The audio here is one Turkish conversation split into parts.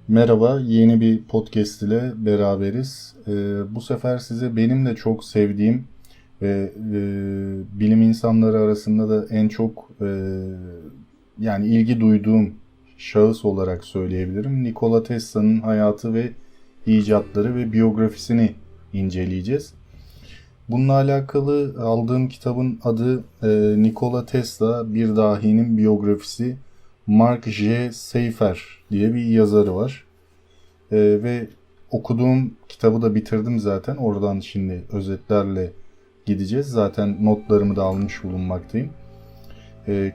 Merhaba, yeni bir podcast ile beraberiz. Bu sefer size benim de çok sevdiğim ve bilim insanları arasında da en çok yani ilgi duyduğum şahıs olarak söyleyebilirim. Nikola Tesla'nın hayatı ve icatları ve biyografisini inceleyeceğiz. Bununla alakalı aldığım kitabın adı Nikola Tesla Bir Dahinin Biyografisi. Mark J. Seifer diye bir yazarı var. Ve okuduğum kitabı da bitirdim zaten. Oradan şimdi özetlerle gideceğiz. Zaten notlarımı da almış bulunmaktayım.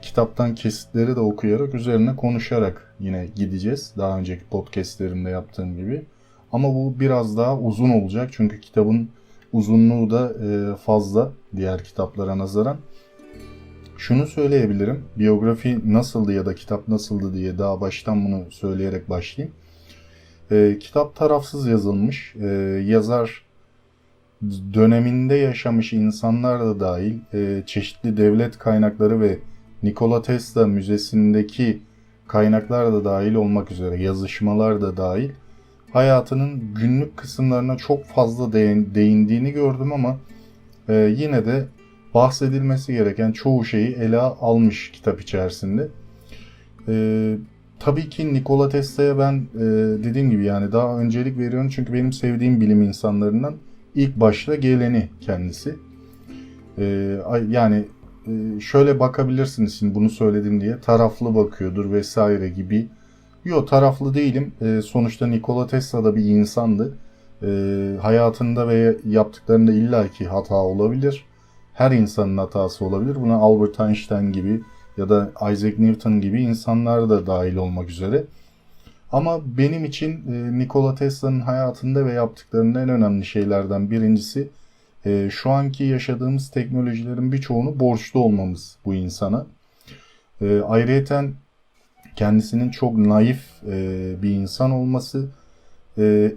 Kitaptan kesitleri de okuyarak üzerine konuşarak yine gideceğiz. Daha önceki podcastlerimde yaptığım gibi. Ama bu biraz daha uzun olacak. Çünkü kitabın uzunluğu da fazla diğer kitaplara nazaran. Şunu söyleyebilirim. Biyografi nasıldı ya da kitap nasıldı diye daha baştan bunu söyleyerek başlayayım. Kitap tarafsız yazılmış. Yazar döneminde yaşamış insanlar da dahil çeşitli devlet kaynakları ve Nikola Tesla Müzesi'ndeki kaynaklar da dahil olmak üzere yazışmalar da dahil hayatının günlük kısımlarına çok fazla değindiğini gördüm ama yine de bahsedilmesi gereken çoğu şeyi ele almış kitap içerisinde. Tabii ki Nikola Tesla'ya ben dediğim gibi yani daha öncelik veriyorum çünkü benim sevdiğim bilim insanlarından ilk başta geleni kendisi. Yani şöyle bakabilirsiniz şimdi bunu söyledim diye taraflı bakıyordur vesaire gibi. Yok, taraflı değilim. Sonuçta Nikola Tesla da bir insandı. Hayatında ve yaptıklarında illaki hata olabilir. Her insanın hatası olabilir. Buna Albert Einstein gibi ya da Isaac Newton gibi insanlar da dahil olmak üzere. Ama benim için Nikola Tesla'nın hayatında ve yaptıklarının en önemli şeylerden birincisi şu anki yaşadığımız teknolojilerin birçoğunu borçlu olmamız bu insana. Ayrıyeten kendisinin çok naif bir insan olması.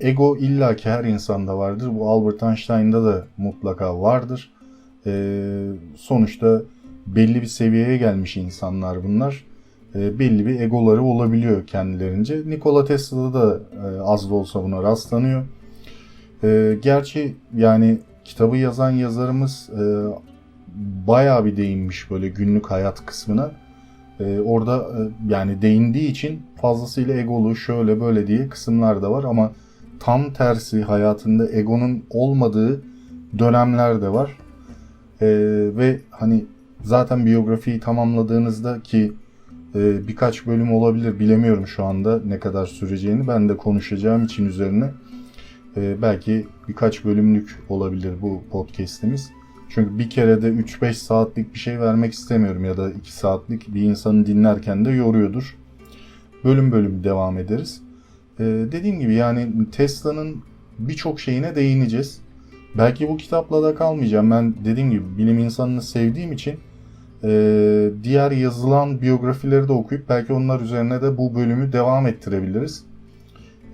Ego illaki her insanda vardır. Bu Albert Einstein'da da mutlaka vardır. Sonuçta belli bir seviyeye gelmiş insanlar bunlar. Belli bir egoları olabiliyor kendilerince. Nikola Tesla'da da az da olsa buna rastlanıyor. Gerçi yani kitabı yazan yazarımız bayağı bir değinmiş böyle günlük hayat kısmına. Orada yani değindiği için fazlasıyla egolu şöyle böyle diye kısımlar da var ama tam tersi hayatında egonun olmadığı dönemler de var. Ve hani zaten biyografiyi tamamladığınızda ki birkaç bölüm olabilir, bilemiyorum şu anda ne kadar süreceğini, ben de konuşacağım için üzerine belki birkaç bölümlük olabilir bu podcast'imiz. Çünkü bir kere de 3-5 saatlik bir şey vermek istemiyorum ya da 2 saatlik, bir insanı dinlerken de yoruyordur. Bölüm bölüm devam ederiz. Dediğim gibi yani Tesla'nın birçok şeyine değineceğiz. Belki bu kitapla da kalmayacağım. Ben dediğim gibi bilim insanını sevdiğim için diğer yazılan biyografileri de okuyup belki onlar üzerine de bu bölümü devam ettirebiliriz.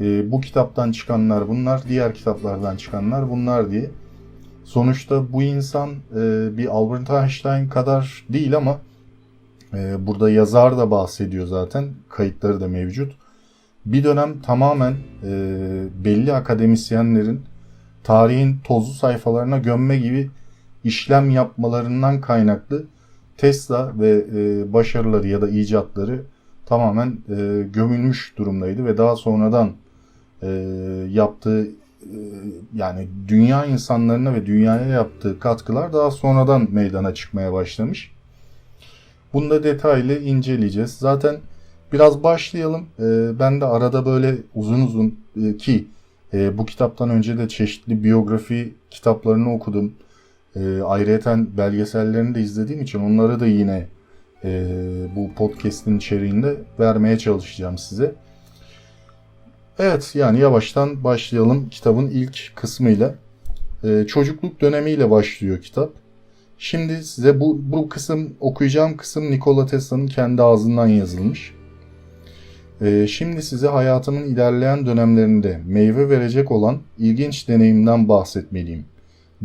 Bu kitaptan çıkanlar bunlar, diğer kitaplardan çıkanlar bunlar diye. Sonuçta bu insan bir Albert Einstein kadar değil ama burada yazar da bahsediyor zaten. Kayıtları da mevcut. Bir dönem tamamen belli akademisyenlerin tarihin tozlu sayfalarına gömme gibi işlem yapmalarından kaynaklı Tesla ve başarıları ya da icatları tamamen gömülmüş durumdaydı ve daha sonradan yaptığı yani dünya insanlarına ve dünyaya yaptığı katkılar daha sonradan meydana çıkmaya başlamış. Bunu da detaylı inceleyeceğiz. Zaten biraz başlayalım. Ben de arada böyle uzun uzun ki bu kitaptan önce de çeşitli biyografi kitaplarını okudum. Ayrıyeten belgesellerini de izlediğim için onları da yine bu podcast'in içeriğinde vermeye çalışacağım size. Evet, yani yavaştan başlayalım kitabın ilk kısmıyla. Çocukluk dönemiyle başlıyor kitap. Şimdi size bu kısım, okuyacağım kısım Nikola Tesla'nın kendi ağzından yazılmış. Şimdi size hayatımın ilerleyen dönemlerinde meyve verecek olan ilginç deneyimden bahsetmeliyim.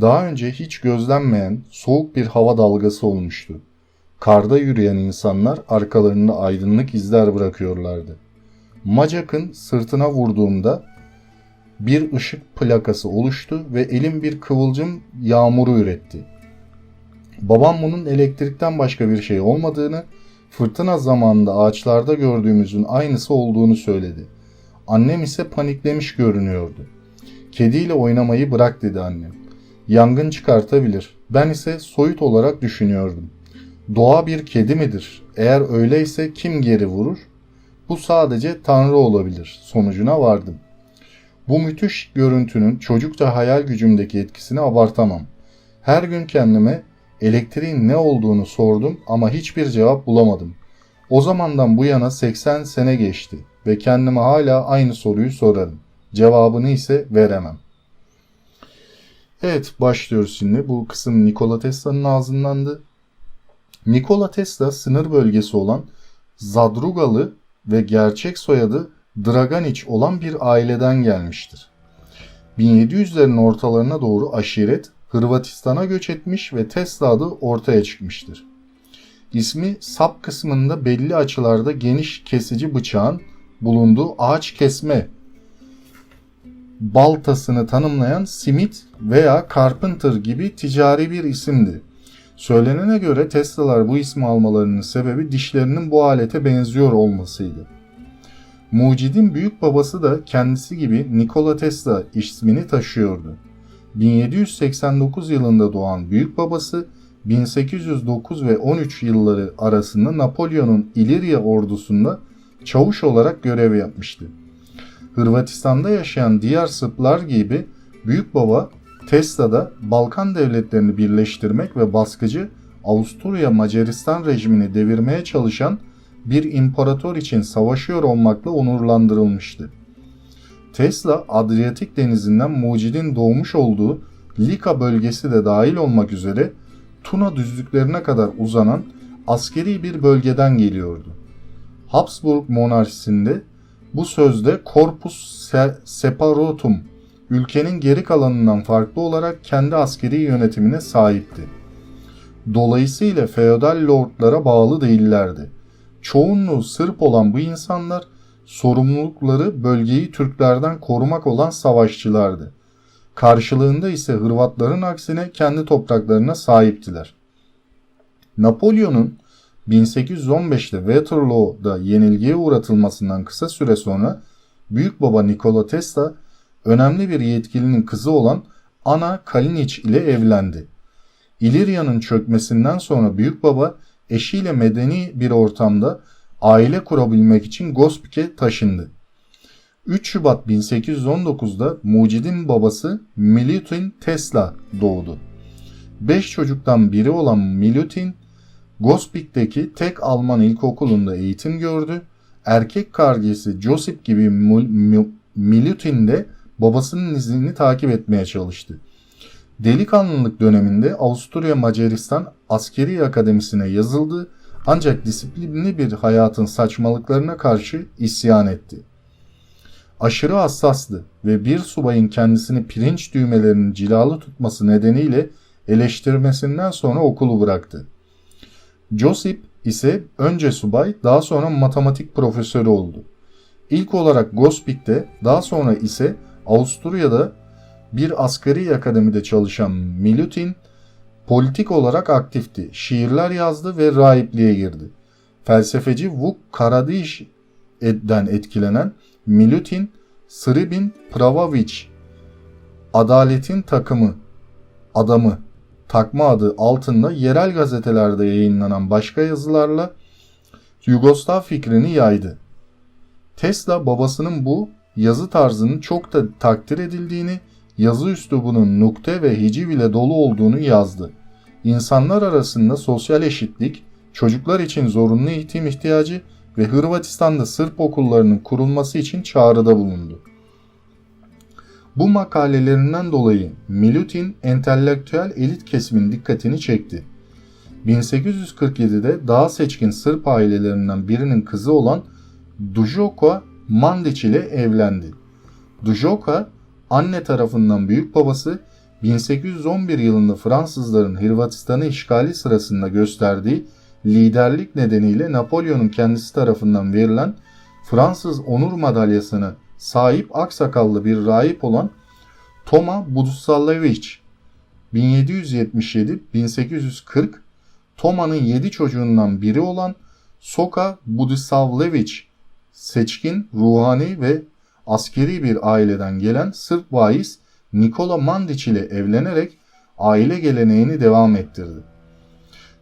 Daha önce hiç gözlenmeyen soğuk bir hava dalgası olmuştu. Karda yürüyen insanlar arkalarında aydınlık izler bırakıyorlardı. Macak'ın sırtına vurduğumda bir ışık plakası oluştu ve elim bir kıvılcım yağmuru üretti. Babam bunun elektrikten başka bir şey olmadığını, fırtına zamanında ağaçlarda gördüğümüzün aynısı olduğunu söyledi. Annem ise paniklemiş görünüyordu. Kediyle oynamayı bırak dedi annem. Yangın çıkartabilir. Ben ise soyut olarak düşünüyordum. Doğa bir kedi midir? Eğer öyleyse kim geri vurur? Bu sadece Tanrı olabilir. Sonucuna vardım. Bu müthiş görüntünün çocukça hayal gücümdeki etkisini abartamam. Her gün kendime elektriğin ne olduğunu sordum ama hiçbir cevap bulamadım. O zamandan bu yana 80 sene geçti ve kendime hala aynı soruyu sorarım. Cevabını ise veremem. Evet, başlıyoruz şimdi. Bu kısım Nikola Tesla'nın ağzındandı. Nikola Tesla sınır bölgesi olan Zadrugalı ve gerçek soyadı Draganiç olan bir aileden gelmiştir. 1700'lerin ortalarına doğru aşiret Hırvatistan'a göç etmiş ve Tesla adı ortaya çıkmıştır. İsmi sap kısmında belli açılarda geniş kesici bıçağın bulunduğu ağaç kesme baltasını tanımlayan Smith veya Carpenter gibi ticari bir isimdi. Söylenene göre Tesla'lar bu ismi almalarının sebebi dişlerinin bu alete benziyor olmasıydı. Mucidin büyük babası da kendisi gibi Nikola Tesla ismini taşıyordu. 1789 yılında doğan büyük babası 1809 ve 13 yılları arasında Napolyon'un İlirya ordusunda çavuş olarak görev yapmıştı. Hırvatistan'da yaşayan diğer Sırplar gibi büyük baba Tesla da Balkan devletlerini birleştirmek ve baskıcı Avusturya Macaristan rejimini devirmeye çalışan bir imparator için savaşıyor olmakla onurlandırılmıştı. Tesla, Adriyatik denizinden mucidin doğmuş olduğu Lika bölgesi de dahil olmak üzere Tuna düzlüklerine kadar uzanan askeri bir bölgeden geliyordu. Habsburg monarşisinde bu sözde Corpus Separatum, ülkenin geri kalanından farklı olarak kendi askeri yönetimine sahipti. Dolayısıyla feodal lordlara bağlı değillerdi. Çoğunluğu Sırp olan bu insanlar sorumlulukları bölgeyi Türklerden korumak olan savaşçılardı. Karşılığında ise Hırvatların aksine kendi topraklarına sahiptiler. Napolyon'un 1815'te Waterloo'da yenilgiye uğratılmasından kısa süre sonra büyük baba Nikola Tesla önemli bir yetkilinin kızı olan Anna Kaliniç ile evlendi. İlirya'nın çökmesinden sonra büyük baba eşiyle medeni bir ortamda aile kurabilmek için Gospić'e taşındı. 3 Şubat 1819'da mucidin babası Milutin Tesla doğdu. 5 çocuktan biri olan Milutin, Gospić'teki tek Alman ilkokulunda eğitim gördü. Erkek kardeşi Josip gibi Milutin de babasının izini takip etmeye çalıştı. Delikanlılık döneminde Avusturya Macaristan Askeri Akademisi'ne yazıldı ancak disiplinli bir hayatın saçmalıklarına karşı isyan etti. Aşırı hassastı ve bir subayın kendisini pirinç düğmelerinin cilalı tutması nedeniyle eleştirmesinden sonra okulu bıraktı. Josip ise önce subay, daha sonra matematik profesörü oldu. İlk olarak Gospić'te, daha sonra ise Avusturya'da bir askeri akademide çalışan Milutin, politik olarak aktifti. Şiirler yazdı ve rahipliğe girdi. Felsefeci Vuk Karadiş'den etkilenen Milutin, Sribin Pravović, Adaletin adamı takma adı altında yerel gazetelerde yayınlanan başka yazılarla Yugoslav fikrini yaydı. Tesla babasının bu yazı tarzının çok da takdir edildiğini, yazı üslubunun nukte ve hiciv ile dolu olduğunu yazdı. İnsanlar arasında sosyal eşitlik, çocuklar için zorunlu eğitim ihtiyacı ve Hırvatistan'da Sırp okullarının kurulması için çağrıda bulundu. Bu makalelerinden dolayı Milutin entelektüel elit kesimin dikkatini çekti. 1847'de daha seçkin Sırp ailelerinden birinin kızı olan Dujoka Mandić ile evlendi. Dujoka, anne tarafından büyük babası 1811 yılında Fransızların Hırvatistan'ı işgali sırasında gösterdiği liderlik nedeniyle Napolyon'un kendisi tarafından verilen Fransız onur madalyasına sahip aksakallı bir rahip olan Toma Budislavljević 1777-1840, Toma'nın 7 çocuğundan biri olan Soka Budislavljević seçkin, ruhani ve askeri bir aileden gelen Sırp vaiz Nikola Mandić ile evlenerek aile geleneğini devam ettirdi.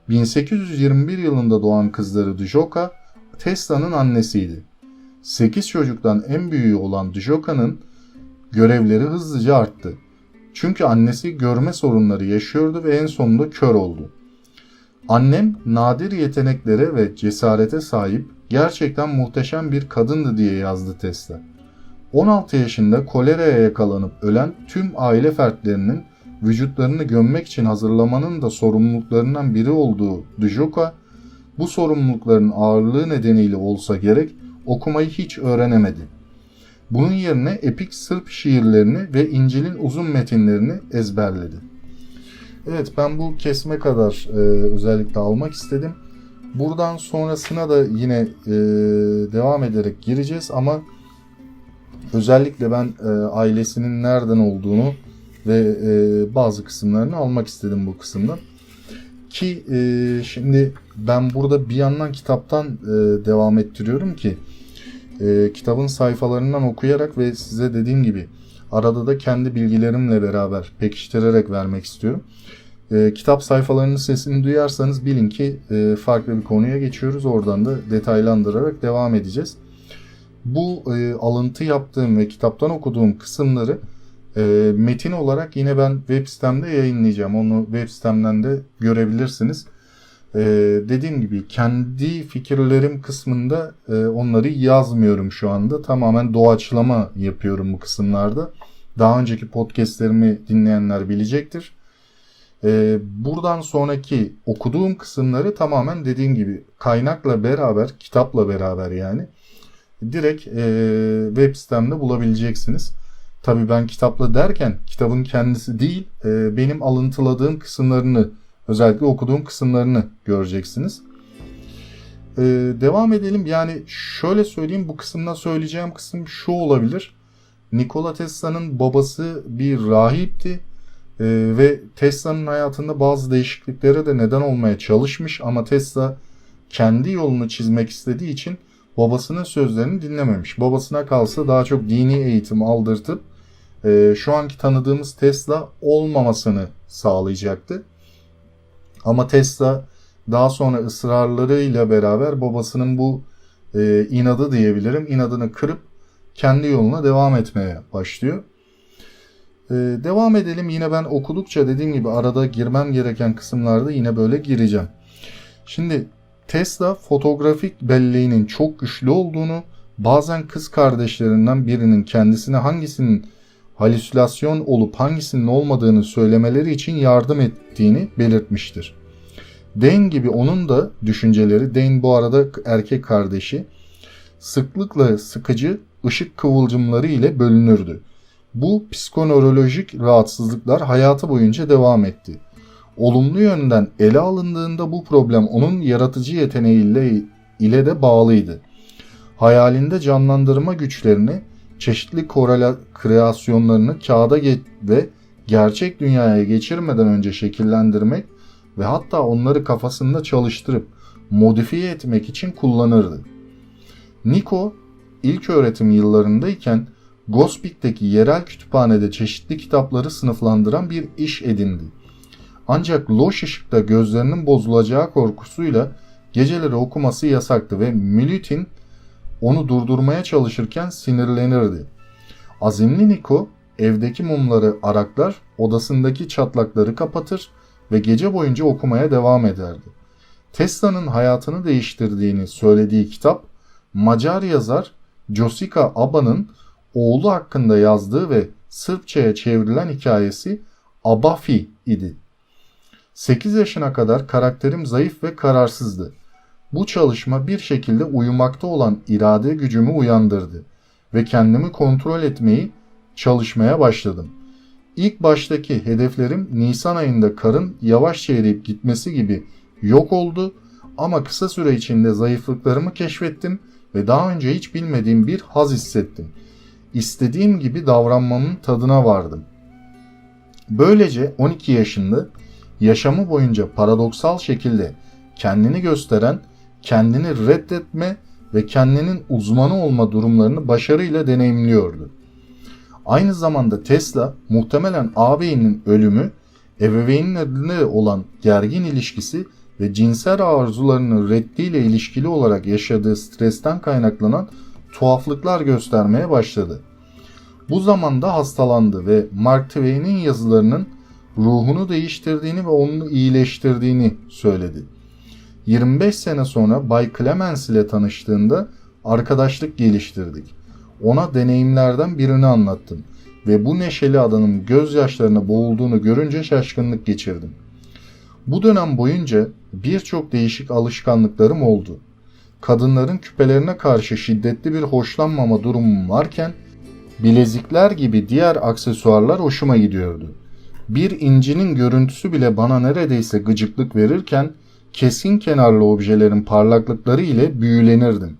1821 yılında doğan kızları Djoka, Tesla'nın annesiydi. 8 çocuktan en büyüğü olan Djoka'nın görevleri hızlıca arttı. Çünkü annesi görme sorunları yaşıyordu ve en sonunda kör oldu. Annem nadir yeteneklere ve cesarete sahip, gerçekten muhteşem bir kadındı diye yazdı Tesla. 16 yaşında koleraya yakalanıp ölen tüm aile fertlerinin vücutlarını gömmek için hazırlamanın da sorumluluklarından biri olduğu Djoka, bu sorumlulukların ağırlığı nedeniyle olsa gerek okumayı hiç öğrenemedi. Bunun yerine epik Sırp şiirlerini ve İncil'in uzun metinlerini ezberledi. Evet, ben bu kesme kadar özellikle almak istedim. Buradan sonrasına da yine devam ederek gireceğiz ama özellikle ben ailesinin nereden olduğunu ve bazı kısımlarını almak istedim bu kısımda. Ki şimdi ben burada bir yandan kitaptan devam ettiriyorum ki kitabın sayfalarından okuyarak ve size dediğim gibi arada da kendi bilgilerimle beraber pekiştirerek vermek istiyorum. Kitap sayfalarının sesini duyarsanız bilin ki farklı bir konuya geçiyoruz. Oradan da detaylandırarak devam edeceğiz. Bu alıntı yaptığım ve kitaptan okuduğum kısımları metin olarak yine ben web sitemde yayınlayacağım. Onu web sitemden de görebilirsiniz. Dediğim gibi kendi fikirlerim kısmında onları yazmıyorum şu anda. Tamamen doğaçlama yapıyorum bu kısımlarda. Daha önceki podcastlerimi dinleyenler bilecektir. Buradan sonraki okuduğum kısımları tamamen dediğim gibi kaynakla beraber, kitapla beraber yani direkt web sitemde bulabileceksiniz. Tabii ben kitapla derken kitabın kendisi değil, benim alıntıladığım kısımlarını, özellikle okuduğum kısımlarını göreceksiniz. Devam edelim. Yani şöyle söyleyeyim, bu kısımda söyleyeceğim kısım şu olabilir. Nikola Tesla'nın babası bir rahipti ve Tesla'nın hayatında bazı değişikliklere de neden olmaya çalışmış ama Tesla kendi yolunu çizmek istediği için babasının sözlerini dinlememiş. Babasına kalsa daha çok dini eğitim aldırtıp şu anki tanıdığımız Tesla olmamasını sağlayacaktı. Ama Tesla daha sonra ısrarlarıyla beraber babasının bu inadı diyebilirim, inadını kırıp kendi yoluna devam etmeye başlıyor. Devam edelim. Yine ben okudukça dediğim gibi arada girmem gereken kısımlarda yine böyle gireceğim. Şimdi Tesla fotografik belleğinin çok güçlü olduğunu, bazen kız kardeşlerinden birinin kendisine hangisinin halüsinasyon olup hangisinin olmadığını söylemeleri için yardım ettiğini belirtmiştir. Dane gibi onun da düşünceleri, Dane bu arada erkek kardeşi, sıklıkla sıkıcı ışık kıvılcımları ile bölünürdü. Bu psikonörolojik rahatsızlıklar hayatı boyunca devam etti. Olumlu yönden ele alındığında bu problem onun yaratıcı yeteneğiyle de bağlıydı. Hayalinde canlandırma güçlerini, çeşitli kreasyonlarını kağıda ve gerçek dünyaya geçirmeden önce şekillendirmek ve hatta onları kafasında çalıştırıp modifiye etmek için kullanırdı. Niko ilköğretim yıllarındayken Gospić'teki yerel kütüphanede çeşitli kitapları sınıflandıran bir iş edindi. Ancak loş ışıkta gözlerinin bozulacağı korkusuyla geceleri okuması yasaktı ve Milutin onu durdurmaya çalışırken sinirlenirdi. Azimli Niko evdeki mumları araklar, odasındaki çatlakları kapatır ve gece boyunca okumaya devam ederdi. Tesla'nın hayatını değiştirdiğini söylediği kitap, Macar yazar Josica Aba'nın oğlu hakkında yazdığı ve Sırpçaya çevrilen hikayesi Abafi idi. 8 yaşına kadar karakterim zayıf ve kararsızdı. Bu çalışma bir şekilde uyumakta olan irade gücümü uyandırdı ve kendimi kontrol etmeyi çalışmaya başladım. İlk baştaki hedeflerim Nisan ayında karın yavaşça eriyip gitmesi gibi yok oldu ama kısa süre içinde zayıflıklarımı keşfettim ve daha önce hiç bilmediğim bir haz hissettim. İstediğim gibi davranmamın tadına vardım. Böylece 12 yaşında yaşamı boyunca paradoksal şekilde kendini gösteren, kendini reddetme ve kendinin uzmanı olma durumlarını başarıyla deneyimliyordu. Aynı zamanda Tesla muhtemelen ağabeyinin ölümü, ebeveynlerine olan gergin ilişkisi ve cinsel arzularının reddiyle ilişkili olarak yaşadığı stresten kaynaklanan tuhaflıklar göstermeye başladı. Bu zamanda hastalandı ve Mark Twain'in yazılarının ruhunu değiştirdiğini ve onu iyileştirdiğini söyledi. 25 sene sonra Bay Clemens ile tanıştığında arkadaşlık geliştirdik. Ona deneyimlerden birini anlattım ve bu neşeli adamın gözyaşlarına boğulduğunu görünce şaşkınlık geçirdim. Bu dönem boyunca birçok değişik alışkanlıklarım oldu. Kadınların küpelerine karşı şiddetli bir hoşlanmama durumum varken bilezikler gibi diğer aksesuarlar hoşuma gidiyordu. Bir incinin görüntüsü bile bana neredeyse gıcıklık verirken keskin kenarlı objelerin parlaklıkları ile büyülenirdim.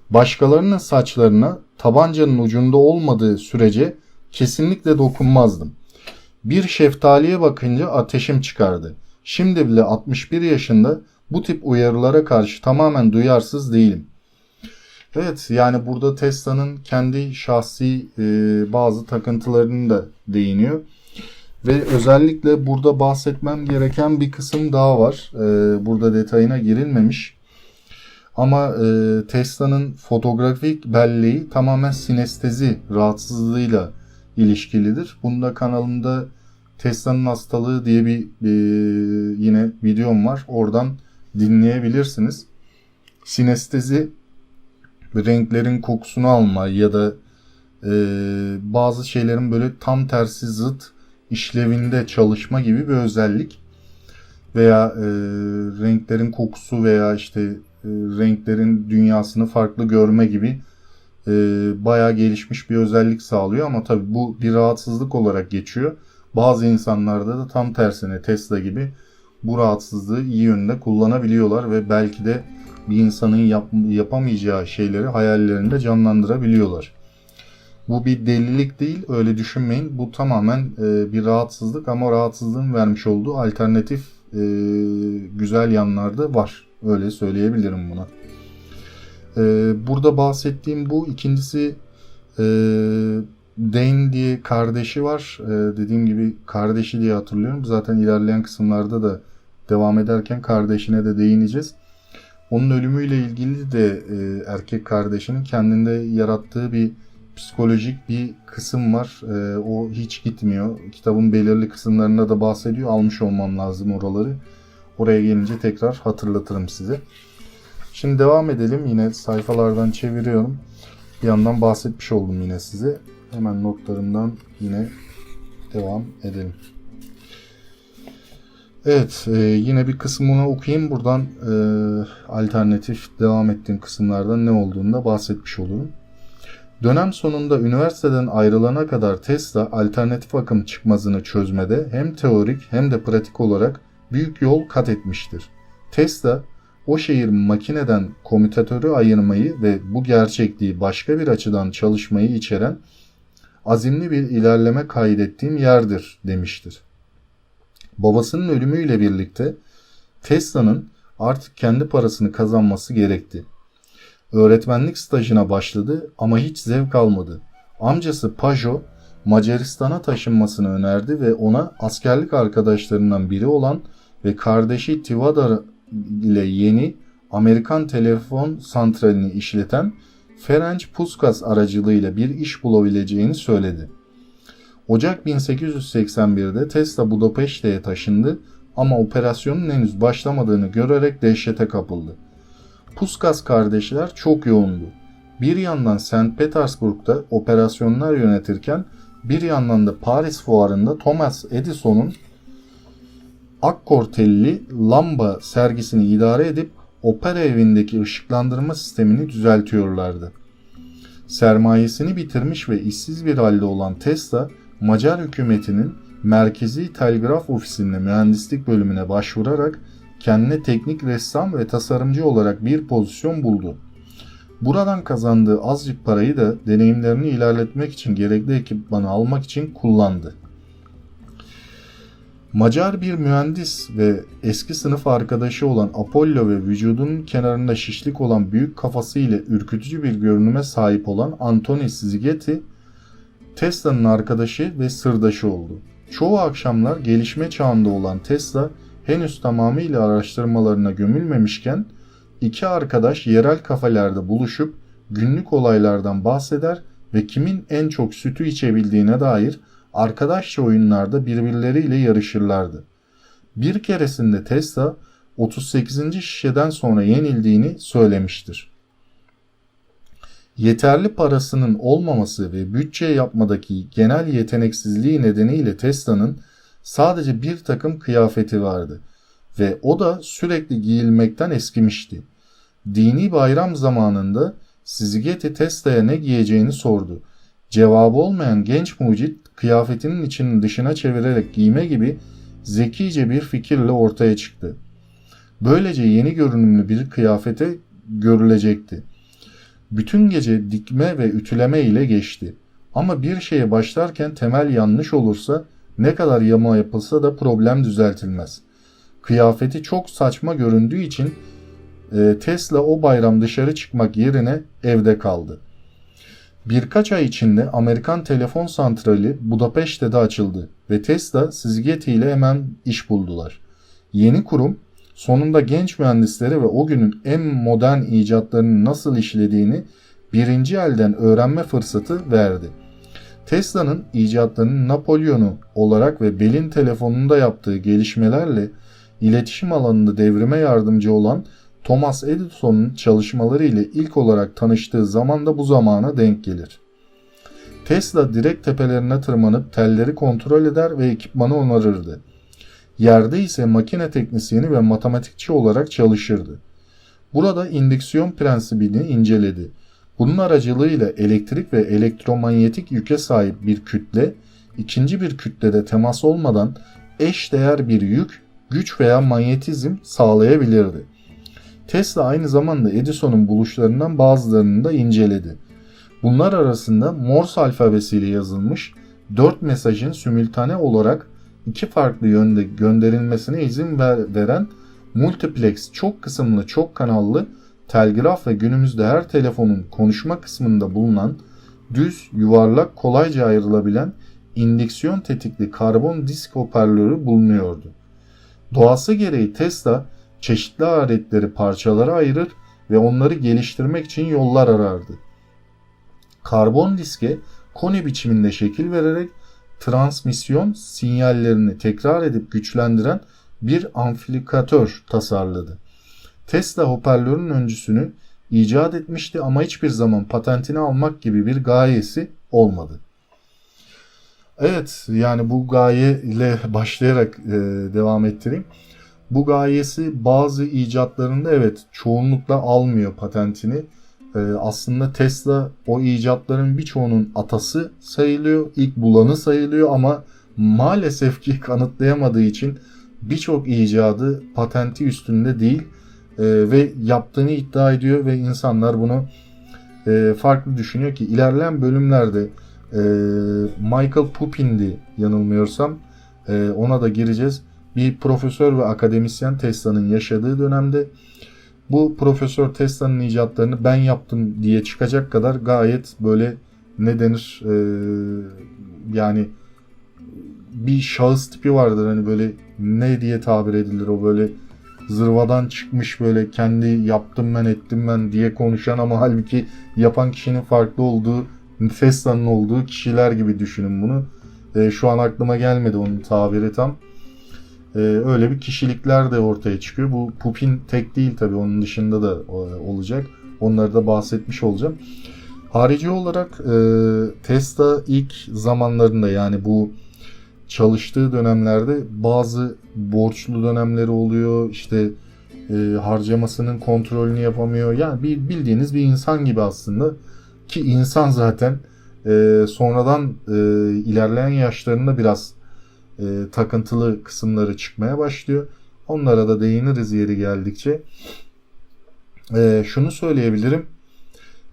Başkalarının saçlarına tabancanın ucunda olmadığı sürece kesinlikle dokunmazdım. Bir şeftaliye bakınca ateşim çıkardı. Şimdi bile 61 yaşında bu tip uyarılara karşı tamamen duyarsız değilim. Evet, yani burada Tesla'nın kendi şahsi bazı takıntılarını da değiniyor. Ve özellikle burada bahsetmem gereken bir kısım daha var. Burada detayına girilmemiş. Ama Tesla'nın fotoğrafik belleği tamamen sinestezi rahatsızlığıyla ilişkilidir. Bunda kanalımda Tesla'nın hastalığı diye bir yine videom var. Oradan dinleyebilirsiniz. Sinestezi renklerin kokusunu alma ya da bazı şeylerin böyle tam tersi zıt işlevinde çalışma gibi bir özellik. Veya renklerin kokusu veya işte renklerin dünyasını farklı görme gibi bayağı gelişmiş bir özellik sağlıyor. Ama tabii bu bir rahatsızlık olarak geçiyor. Bazı insanlarda da tam tersine Tesla gibi bu rahatsızlığı iyi yönde kullanabiliyorlar ve belki de bir insanın yapamayacağı şeyleri hayallerinde canlandırabiliyorlar. Bu bir delilik değil, öyle düşünmeyin. Bu tamamen bir rahatsızlık ama rahatsızlığın vermiş olduğu alternatif güzel yanlar da var. Öyle söyleyebilirim buna. Burada bahsettiğim bu. İkincisi Dane diye kardeşi var. Dediğim gibi kardeşi diye hatırlıyorum. Zaten ilerleyen kısımlarda da devam ederken kardeşine de değineceğiz. Onun ölümüyle ilgili de erkek kardeşinin kendinde yarattığı bir psikolojik bir kısım var. O hiç gitmiyor. Kitabın belirli kısımlarında da bahsediyor. Almış olmam lazım oraları. Oraya gelince tekrar hatırlatırım size. Şimdi devam edelim. Yine sayfalardan çeviriyorum. Bir yandan bahsetmiş oldum yine size. Hemen notlarımdan yine devam edelim. Evet, yine bir kısmını okuyayım. Buradan alternatif devam ettiğim kısımlardan ne olduğunu da bahsetmiş olurum. Dönem sonunda üniversiteden ayrılana kadar Tesla alternatif akım çıkmazını çözmede hem teorik hem de pratik olarak büyük yol kat etmiştir. Tesla, o şehir makineden komütatörü ayırmayı ve bu gerçekliği başka bir açıdan çalışmayı içeren azimli bir ilerleme kaydettiğim yerdir demiştir. Babasının ölümüyle birlikte Tesla'nın artık kendi parasını kazanması gerekti. Öğretmenlik stajına başladı ama hiç zevk almadı. Amcası Pajot Macaristan'a taşınmasını önerdi ve ona askerlik arkadaşlarından biri olan ve kardeşi Tivadar ile yeni Amerikan telefon santralini işleten Ferenc Puskas aracılığıyla bir iş bulabileceğini söyledi. Ocak 1881'de Tesla Budapeşte'ye taşındı ama operasyonun henüz başlamadığını görerek dehşete kapıldı. Puskas kardeşler çok yoğundu. Bir yandan St. Petersburg'da operasyonlar yönetirken bir yandan da Paris fuarında Thomas Edison'un akkortelli lamba sergisini idare edip opera evindeki ışıklandırma sistemini düzeltiyorlardı. Sermayesini bitirmiş ve işsiz bir halde olan Tesla, Macar hükümetinin Merkezi Telgraf Ofisi'nde mühendislik bölümüne başvurarak kendine teknik ressam ve tasarımcı olarak bir pozisyon buldu. Buradan kazandığı azıcık parayı da deneyimlerini ilerletmek için gerekli ekipmanı almak için kullandı. Macar bir mühendis ve eski sınıf arkadaşı olan Apollo ve vücudunun kenarında şişlik olan büyük kafası ile ürkütücü bir görünüme sahip olan Antoni Szigeti, Tesla'nın arkadaşı ve sırdaşı oldu. Çoğu akşamlar gelişme çağında olan Tesla henüz tamamıyla araştırmalarına gömülmemişken iki arkadaş yerel kafelerde buluşup günlük olaylardan bahseder ve kimin en çok sütü içebildiğine dair arkadaşça oyunlarda birbirleriyle yarışırlardı. Bir keresinde Tesla 38. şişeden sonra yenildiğini söylemiştir. Yeterli parasının olmaması ve bütçe yapmadaki genel yeteneksizliği nedeniyle Tesla'nın sadece bir takım kıyafeti vardı ve o da sürekli giyilmekten eskimişti. Dini bayram zamanında Szigeti Tesla'ya ne giyeceğini sordu. Cevabı olmayan genç mucit kıyafetinin içini dışına çevirerek giyme gibi zekice bir fikirle ortaya çıktı. Böylece yeni görünümlü bir kıyafete görülecekti. Bütün gece dikme ve ütüleme ile geçti. Ama bir şeye başlarken temel yanlış olursa ne kadar yama yapılsa da problem düzeltilmez. Kıyafeti çok saçma göründüğü için Tesla o bayram dışarı çıkmak yerine evde kaldı. Birkaç ay içinde Amerikan telefon santrali Budapeşte'de açıldı ve Tesla Szigeti ile hemen iş buldular. Yeni kurum sonunda genç mühendisleri ve o günün en modern icatlarının nasıl işlediğini birinci elden öğrenme fırsatı verdi. Tesla'nın icatlarının Napolyon'u olarak ve Bell'in telefonunda yaptığı gelişmelerle iletişim alanında devrime yardımcı olan Thomas Edison'un çalışmaları ile ilk olarak tanıştığı zaman da bu zamana denk gelir. Tesla direkt tepelerine tırmanıp telleri kontrol eder ve ekipmanı onarırdı. Yerde ise makine teknisyeni ve matematikçi olarak çalışırdı. Burada indüksiyon prensibini inceledi. Bunun aracılığıyla elektrik ve elektromanyetik yüke sahip bir kütle, ikinci bir kütlede temas olmadan eşdeğer bir yük, güç veya manyetizm sağlayabilirdi. Tesla aynı zamanda Edison'un buluşlarından bazılarını da inceledi. Bunlar arasında Morse alfabesiyle yazılmış 4 mesajın simultane olarak iki farklı yönde gönderilmesine izin veren multiplex çok kısımlı çok kanallı telgraf ve günümüzde her telefonun konuşma kısmında bulunan düz, yuvarlak, kolayca ayrılabilen indüksiyon tetikli karbon disk hoparlörü bulunuyordu. Doğası gereği Tesla çeşitli aletleri parçalara ayırır ve onları geliştirmek için yollar arardı. Karbon diske koni biçiminde şekil vererek transmisyon sinyallerini tekrar edip güçlendiren bir amplifikatör tasarladı. Tesla hoparlörün öncüsünü icat etmişti ama hiçbir zaman patentini almak gibi bir gayesi olmadı. Evet, yani bu gaye ile başlayarak devam ettireyim. Bu gayesi bazı icatlarında evet çoğunlukla almıyor patentini. Aslında Tesla o icatların birçoğunun atası sayılıyor, ilk bulanı sayılıyor ama maalesef ki kanıtlayamadığı için birçok icadı patenti üstünde değil ve yaptığını iddia ediyor ve insanlar bunu farklı düşünüyor ki ilerleyen bölümlerde Michael Pupin'di yanılmıyorsam ona da gireceğiz. Bir profesör ve akademisyen Tesla'nın yaşadığı dönemde bu profesör Tesla'nın icatlarını ben yaptım diye çıkacak kadar gayet böyle ne denir yani bir şahıs tipi vardır hani böyle ne diye tabir edilir o böyle zırvadan çıkmış böyle kendi yaptım ben ettim ben diye konuşan ama halbuki yapan kişinin farklı olduğu Tesla'nın olduğu kişiler gibi düşünün bunu. Şu an aklıma gelmedi onun tabiri tam. Öyle bir kişilikler de ortaya çıkıyor. Bu Pupin tek değil tabii onun dışında da olacak. Onları da bahsetmiş olacağım. Harici olarak Tesla ilk zamanlarında yani bu çalıştığı dönemlerde bazı borçlu dönemleri oluyor. İşte harcamasının kontrolünü yapamıyor. Yani bildiğiniz bir insan gibi aslında. Ki insan zaten sonradan ilerleyen yaşlarında biraz takıntılı kısımları çıkmaya başlıyor. Onlara da değiniriz yeri geldikçe. Şunu söyleyebilirim.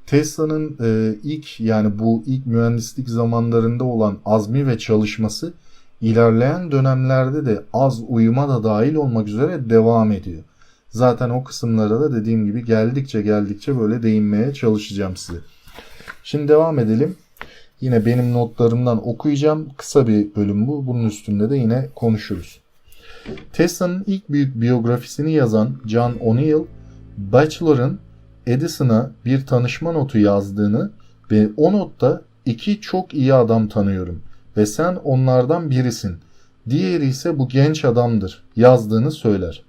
Tesla'nın ilk mühendislik zamanlarında olan azmi ve çalışması ilerleyen dönemlerde de az uyuma da dahil olmak üzere devam ediyor. Zaten o kısımlara da dediğim gibi geldikçe böyle değinmeye çalışacağım size. Şimdi devam edelim. Yine benim notlarımdan okuyacağım. Kısa bir bölüm bu. Bunun üstünde de yine konuşuruz. Tesla'nın ilk büyük biyografisini yazan John O'Neill, Batchelor'ın Edison'a bir tanışma notu yazdığını ve o notta iki çok iyi adam tanıyorum ve sen onlardan birisin. Diğeri ise bu genç adamdır yazdığını söyler.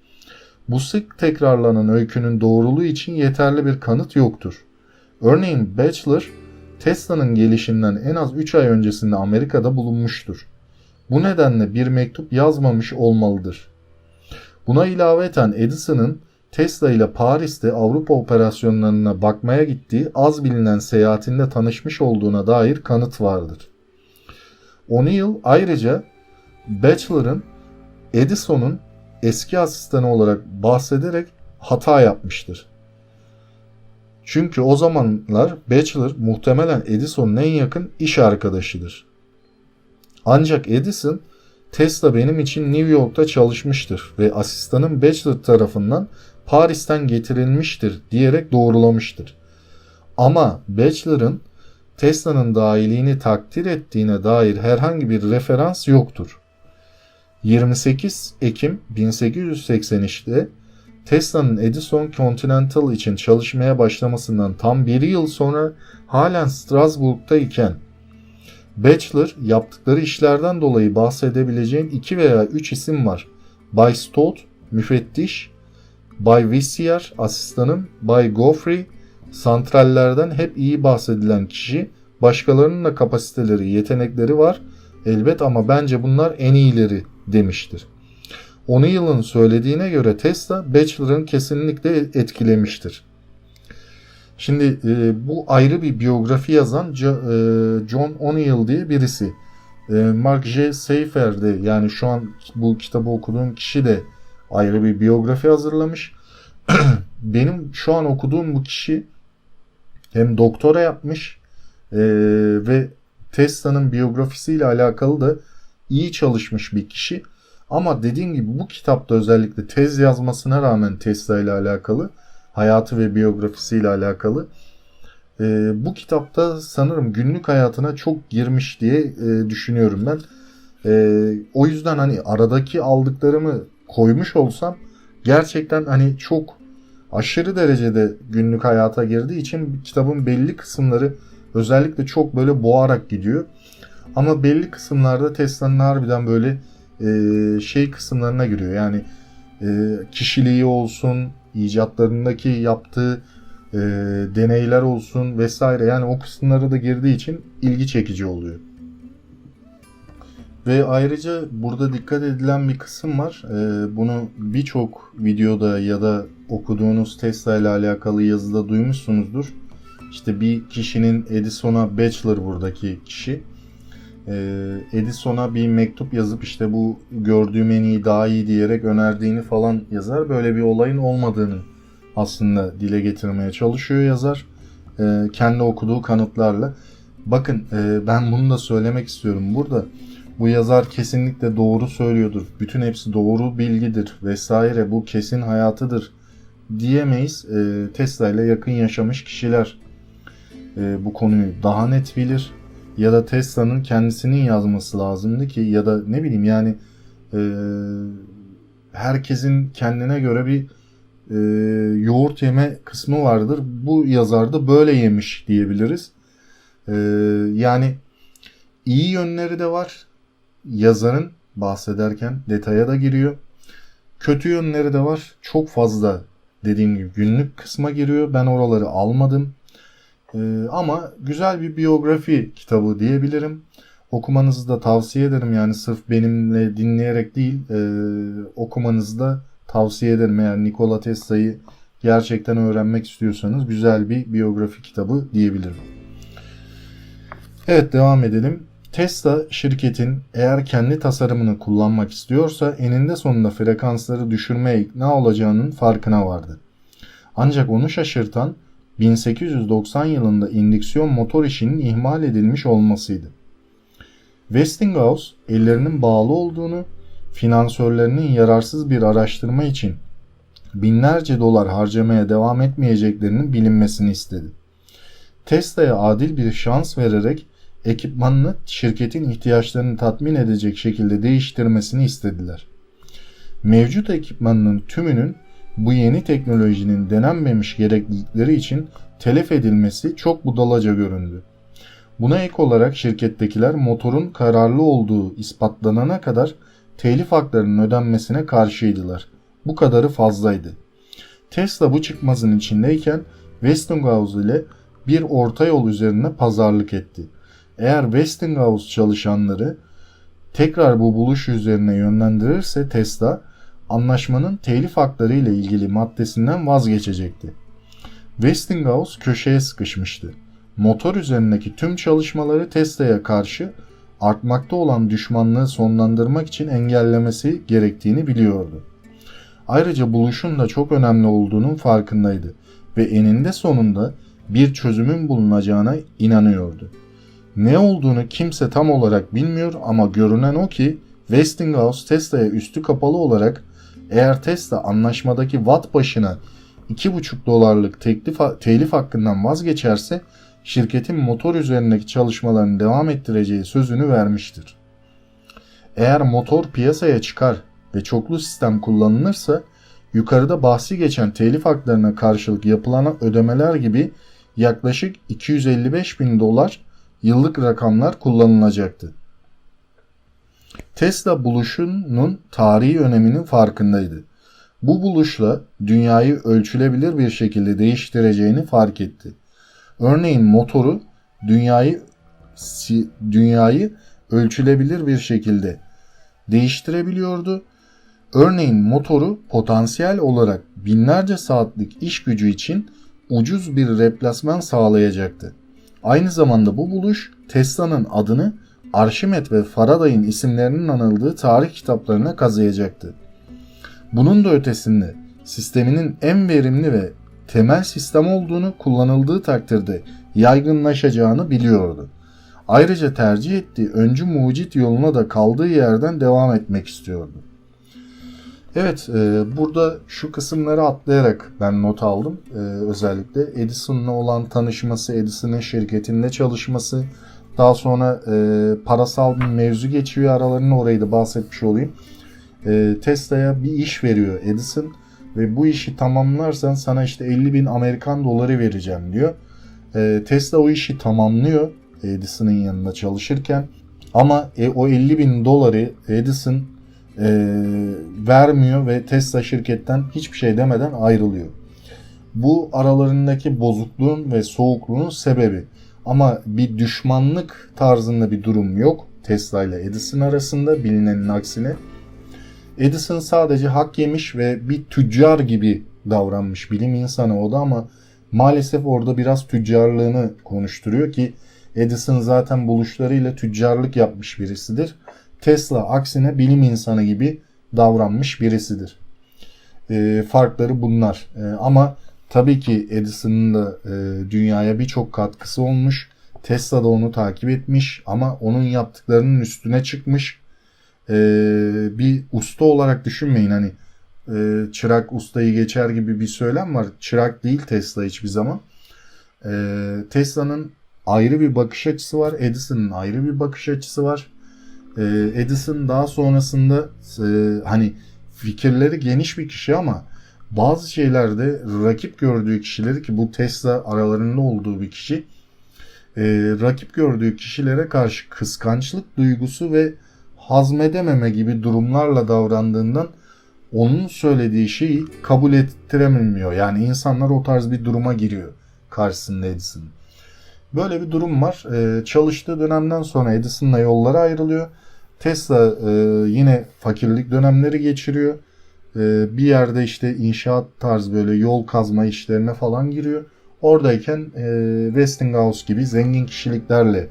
Bu sık tekrarlanan öykünün doğruluğu için yeterli bir kanıt yoktur. Örneğin Batchelor, Tesla'nın gelişinden en az 3 ay öncesinde Amerika'da bulunmuştur. Bu nedenle bir mektup yazmamış olmalıdır. Buna ilaveten Edison'ın Tesla ile Paris'te Avrupa operasyonlarına bakmaya gittiği az bilinen seyahatinde tanışmış olduğuna dair kanıt vardır. O'Neill ayrıca Batchelor'ın Edison'un eski asistanı olarak bahsederek hata yapmıştır. Çünkü o zamanlar Batchelor muhtemelen Edison'un en yakın iş arkadaşıdır. Ancak Edison, Tesla benim için New York'ta çalışmıştır ve asistanım Batchelor tarafından Paris'ten getirilmiştir diyerek doğrulamıştır. Ama Batchelor'ın Tesla'nın dahiliğini takdir ettiğine dair herhangi bir referans yoktur. 28 Ekim 1883'te Tesla'nın Edison Continental için çalışmaya başlamasından tam bir yıl sonra halen Strasbourg'da iken Batchelor yaptıkları işlerden dolayı bahsedebileceğim 2 veya 3 isim var. Bay Stott, müfettiş, Bay Vissier, asistanım, Bay Goffrey, santrallerden hep iyi bahsedilen kişi, başkalarının da kapasiteleri, yetenekleri var elbet ama bence bunlar en iyileri demiştir. O'Neill'ın söylediğine göre Tesla, Batchelor'ın kesinlikle etkilemiştir. Şimdi bu ayrı bir biyografi yazan John O'Neill diye birisi. Mark J. Seifer'de yani şu an bu kitabı okuduğum kişi de ayrı bir biyografi hazırlamış. Benim şu an okuduğum bu kişi hem doktora yapmış ve Tesla'nın biyografisiyle alakalı da iyi çalışmış bir kişi. Ama dediğim gibi bu kitapta özellikle tez yazmasına rağmen Tesla ile alakalı, hayatı ve biyografisiyle alakalı bu kitapta sanırım günlük hayatına çok girmiş diye düşünüyorum ben. O yüzden hani aradaki aldıklarımı koymuş olsam gerçekten hani çok aşırı derecede günlük hayata girdiği için kitabın belli kısımları özellikle çok böyle boğarak gidiyor. Ama belli kısımlarda Tesla'nın harbiden böyle kısımlarına giriyor. Yani kişiliği olsun, icatlarındaki yaptığı deneyler olsun vesaire. Yani o kısımlara da girdiği için ilgi çekici oluyor. Ve ayrıca burada dikkat edilen bir kısım var. Bunu birçok videoda ya da okuduğunuz Tesla ile alakalı yazıda duymuşsunuzdur. İşte bir kişinin Edison'a, Batchelor buradaki kişi, Edison'a bir mektup yazıp işte bu gördüğüm en iyi daha iyi diyerek önerdiğini falan yazar. Böyle bir olayın olmadığını aslında dile getirmeye çalışıyor yazar. Kendi okuduğu kanıtlarla. Bakın ben bunu da söylemek istiyorum burada. Bu yazar kesinlikle doğru söylüyordur. Bütün hepsi doğru bilgidir vesaire. Bu kesin hayatıdır diyemeyiz. Tesla ile yakın yaşamış kişiler bu konuyu daha net bilir. Ya da Tesla'nın kendisinin yazması lazımdı ki ya da ne bileyim yani herkesin kendine göre bir yoğurt yeme kısmı vardır. Bu yazar da böyle yemiş diyebiliriz. Yani iyi yönleri de var. Yazarın bahsederken detaya da giriyor. Kötü yönleri de var. Çok fazla dediğim gibi günlük kısma giriyor. Ben oraları almadım. Ama güzel bir biyografi kitabı diyebilirim. Okumanızı da tavsiye ederim. Yani sırf benimle dinleyerek değil okumanızı da tavsiye ederim. Eğer Nikola Tesla'yı gerçekten öğrenmek istiyorsanız güzel bir biyografi kitabı diyebilirim. Evet, devam edelim. Tesla şirketin eğer kendi tasarımını kullanmak istiyorsa eninde sonunda frekansları düşürmeye ikna olacağının farkına vardı. Ancak onu şaşırtan 1890 yılında indüksiyon motor işinin ihmal edilmiş olmasıydı. Westinghouse ellerinin bağlı olduğunu, finansörlerinin yararsız bir araştırma için binlerce dolar harcamaya devam etmeyeceklerinin bilinmesini istedi. Tesla'ya adil bir şans vererek ekipmanını şirketin ihtiyaçlarını tatmin edecek şekilde değiştirmesini istediler. Mevcut ekipmanının tümünün bu yeni teknolojinin denenmemiş gereklilikleri için telef edilmesi çok budalaca göründü. Buna ek olarak şirkettekiler motorun kararlı olduğu ispatlanana kadar telif haklarının ödenmesine karşıydılar. Bu kadarı fazlaydı. Tesla bu çıkmazın içindeyken Westinghouse ile bir orta yol üzerine pazarlık etti. Eğer Westinghouse çalışanları tekrar bu buluş üzerine yönlendirirse Tesla, anlaşmanın telif hakları ile ilgili maddesinden vazgeçecekti. Westinghouse köşeye sıkışmıştı. Motor üzerindeki tüm çalışmaları Tesla'ya karşı artmakta olan düşmanlığı sonlandırmak için engellemesi gerektiğini biliyordu. Ayrıca buluşun da çok önemli olduğunun farkındaydı ve eninde sonunda bir çözümün bulunacağına inanıyordu. Ne olduğunu kimse tam olarak bilmiyor ama görünen o ki Westinghouse Tesla'ya üstü kapalı olarak eğer Tesla anlaşmadaki watt başına 2,5 dolarlık telif hakkından vazgeçerse şirketin motor üzerindeki çalışmalarını devam ettireceği sözünü vermiştir. Eğer motor piyasaya çıkar ve çoklu sistem kullanılırsa yukarıda bahsi geçen telif haklarına karşılık yapılan ödemeler gibi yaklaşık 255 bin dolar yıllık rakamlar kullanılacaktı. Tesla buluşunun tarihi öneminin farkındaydı. Bu buluşla dünyayı ölçülebilir bir şekilde değiştireceğini fark etti. Örneğin motoru dünyayı ölçülebilir bir şekilde değiştirebiliyordu. Örneğin motoru potansiyel olarak binlerce saatlik iş gücü için ucuz bir replasman sağlayacaktı. Aynı zamanda bu buluş Tesla'nın adını Arşimet ve Faraday'ın isimlerinin anıldığı tarih kitaplarına kazıyacaktı. Bunun da ötesinde sisteminin en verimli ve temel sistem olduğunu, kullanıldığı takdirde yaygınlaşacağını biliyordu. Ayrıca tercih ettiği öncü mucit yoluna da kaldığı yerden devam etmek istiyordu. Evet, burada şu kısımları atlayarak ben not aldım. Özellikle Edison'la olan tanışması, Edison'ın şirketinde çalışması, daha sonra parasal bir mevzu geçiyor aralarında, orayı da bahsetmiş olayım. Tesla'ya bir iş veriyor Edison ve bu işi tamamlarsan sana işte 50 bin Amerikan doları vereceğim diyor. Tesla o işi tamamlıyor Edison'ın yanında çalışırken ama o 50 bin doları Edison vermiyor ve Tesla şirketten hiçbir şey demeden ayrılıyor. Bu aralarındaki bozukluğun ve soğukluğun sebebi. Ama bir düşmanlık tarzında bir durum yok Tesla ile Edison arasında, bilinenin aksine. Edison sadece hak yemiş ve bir tüccar gibi davranmış, bilim insanı o da, ama maalesef orada biraz tüccarlığını konuşturuyor ki Edison zaten buluşlarıyla tüccarlık yapmış birisidir. Tesla aksine bilim insanı gibi davranmış birisidir. Farkları bunlar. Ama tabii ki Edison'ın da dünyaya birçok katkısı olmuş. Tesla da onu takip etmiş ama onun yaptıklarının üstüne çıkmış. Bir usta olarak düşünmeyin, hani çırak ustayı geçer gibi bir söylem var. Çırak değil Tesla hiçbir zaman. Tesla'nın ayrı bir bakış açısı var. Edison'ın ayrı bir bakış açısı var. Edison daha sonrasında hani fikirleri geniş bir kişi ama bazı şeylerde rakip gördüğü kişileri, ki bu Tesla aralarında olduğu bir kişi, rakip gördüğü kişilere karşı kıskançlık duygusu ve hazmedememe gibi durumlarla davrandığından onun söylediği şeyi kabul ettiremiyor. Yani insanlar o tarz bir duruma giriyor karşısında Edison. Böyle bir durum var. Çalıştığı dönemden sonra Edison'la yolları ayrılıyor. Tesla yine fakirlik dönemleri geçiriyor. Bir yerde işte inşaat tarzı böyle yol kazma işlerine falan giriyor. Oradayken Westinghouse gibi zengin kişiliklerle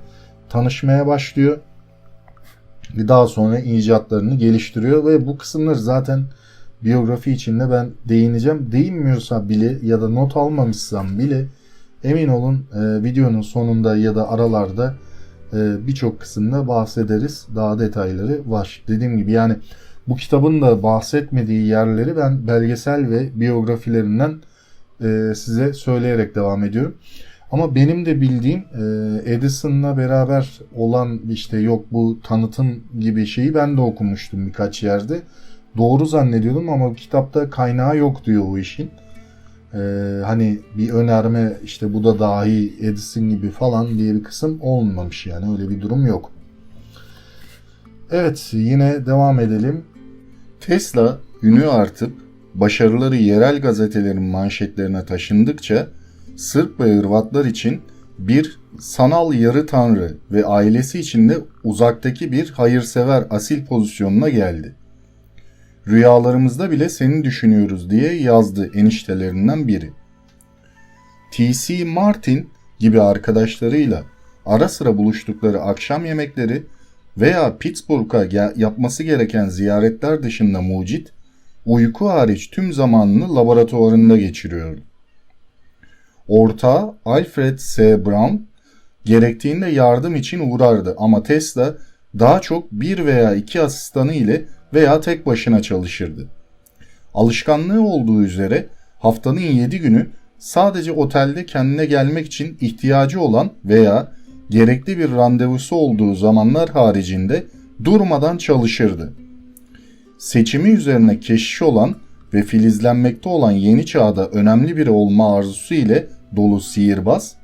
tanışmaya başlıyor. Daha sonra icatlarını geliştiriyor ve bu kısımları zaten biyografi içinde ben değineceğim. Değinmiyorsa bile ya da not almamışsam bile Emin olun videonun sonunda ya da aralarda birçok kısımda bahsederiz. Daha detayları var. Dediğim gibi yani bu kitabın da bahsetmediği yerleri ben belgesel ve biyografilerinden size söyleyerek devam ediyorum. Ama benim de bildiğim Edison'la beraber olan işte yok bu tanıtım gibi şeyi ben de okumuştum birkaç yerde. Doğru zannediyordum ama kitapta kaynağı yok diyor o işin. Hani bir önerme işte bu da dahi Edison gibi falan diye bir kısım olmamış yani öyle bir durum yok. Evet yine devam edelim. Tesla ünü artıp başarıları yerel gazetelerin manşetlerine taşındıkça Sırp ve Hırvatlar için bir sanal yarı tanrı ve ailesi için de uzaktaki bir hayırsever asil pozisyonuna geldi. Rüyalarımızda bile seni düşünüyoruz diye yazdı eniştelerinden biri. T.C. Martin gibi arkadaşlarıyla ara sıra buluştukları akşam yemekleri veya Pittsburgh'a yapması gereken ziyaretler dışında mucit, uyku hariç tüm zamanını laboratuvarında geçiriyordu. Ortağı Alfred S. Brown gerektiğinde yardım için uğrardı ama Tesla daha çok bir veya iki asistanı ile veya tek başına çalışırdı. Alışkanlığı olduğu üzere haftanın 7 günü sadece otelde kendine gelmek için ihtiyacı olan veya gerekli bir randevusu olduğu zamanlar haricinde durmadan çalışırdı. Seçimi üzerine keşiş olan ve filizlenmekte olan yeni çağda önemli biri olma arzusu ile dolu sihirbaz,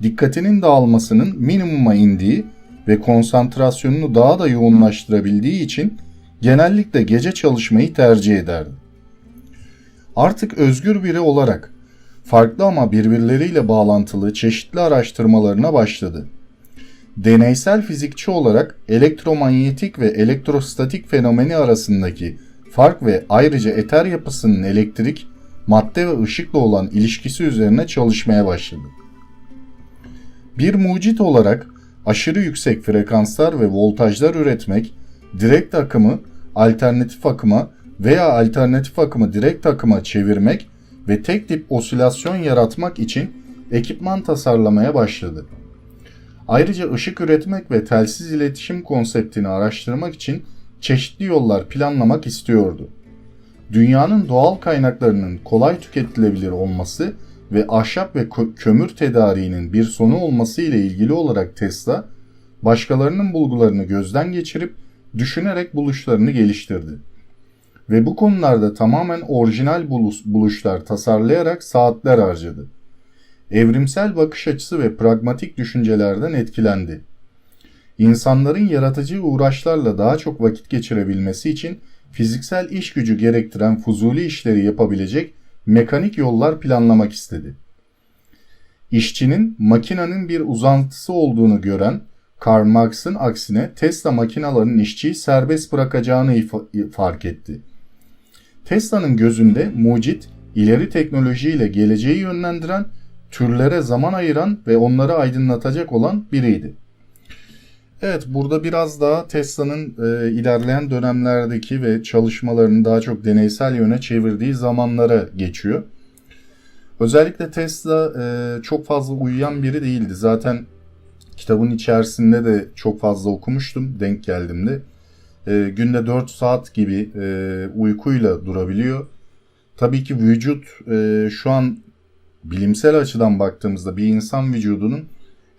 dikkatinin dağılmasının minimuma indiği ve konsantrasyonunu daha da yoğunlaştırabildiği için genellikle gece çalışmayı tercih ederdi. Artık özgür biri olarak farklı ama birbirleriyle bağlantılı çeşitli araştırmalarına başladı. Deneysel fizikçi olarak elektromanyetik ve elektrostatik fenomeni arasındaki fark ve ayrıca eter yapısının elektrik, madde ve ışıkla olan ilişkisi üzerine çalışmaya başladı. Bir mucit olarak aşırı yüksek frekanslar ve voltajlar üretmek, direkt akımı alternatif akıma veya alternatif akımı direkt akıma çevirmek ve tek tip osilasyon yaratmak için ekipman tasarlamaya başladı. Ayrıca ışık üretmek ve telsiz iletişim konseptini araştırmak için çeşitli yollar planlamak istiyordu. Dünyanın doğal kaynaklarının kolay tüketilebilir olması ve ahşap ve kömür tedariğinin bir sonu olması ile ilgili olarak Tesla, başkalarının bulgularını gözden geçirip düşünerek buluşlarını geliştirdi. Ve bu konularda tamamen orijinal buluşlar tasarlayarak saatler harcadı. Evrimsel bakış açısı ve pragmatik düşüncelerden etkilendi. İnsanların yaratıcı uğraşlarla daha çok vakit geçirebilmesi için fiziksel iş gücü gerektiren fuzuli işleri yapabilecek mekanik yollar planlamak istedi. İşçinin makinenin bir uzantısı olduğunu gören Karl Marx'ın aksine Tesla makinaların işçiyi serbest bırakacağını fark etti. Tesla'nın gözünde mucit, ileri teknolojiyle geleceği yönlendiren, türlere zaman ayıran ve onları aydınlatacak olan biriydi. Evet, burada biraz daha Tesla'nın ilerleyen dönemlerdeki ve çalışmalarını daha çok deneysel yöne çevirdiği zamanlara geçiyor. Özellikle Tesla çok fazla uyuyan biri değildi. Zaten kitabın içerisinde de çok fazla okumuştum, denk geldim de. Günde 4 saat gibi uykuyla durabiliyor. Tabii ki vücut şu an bilimsel açıdan baktığımızda bir insan vücudunun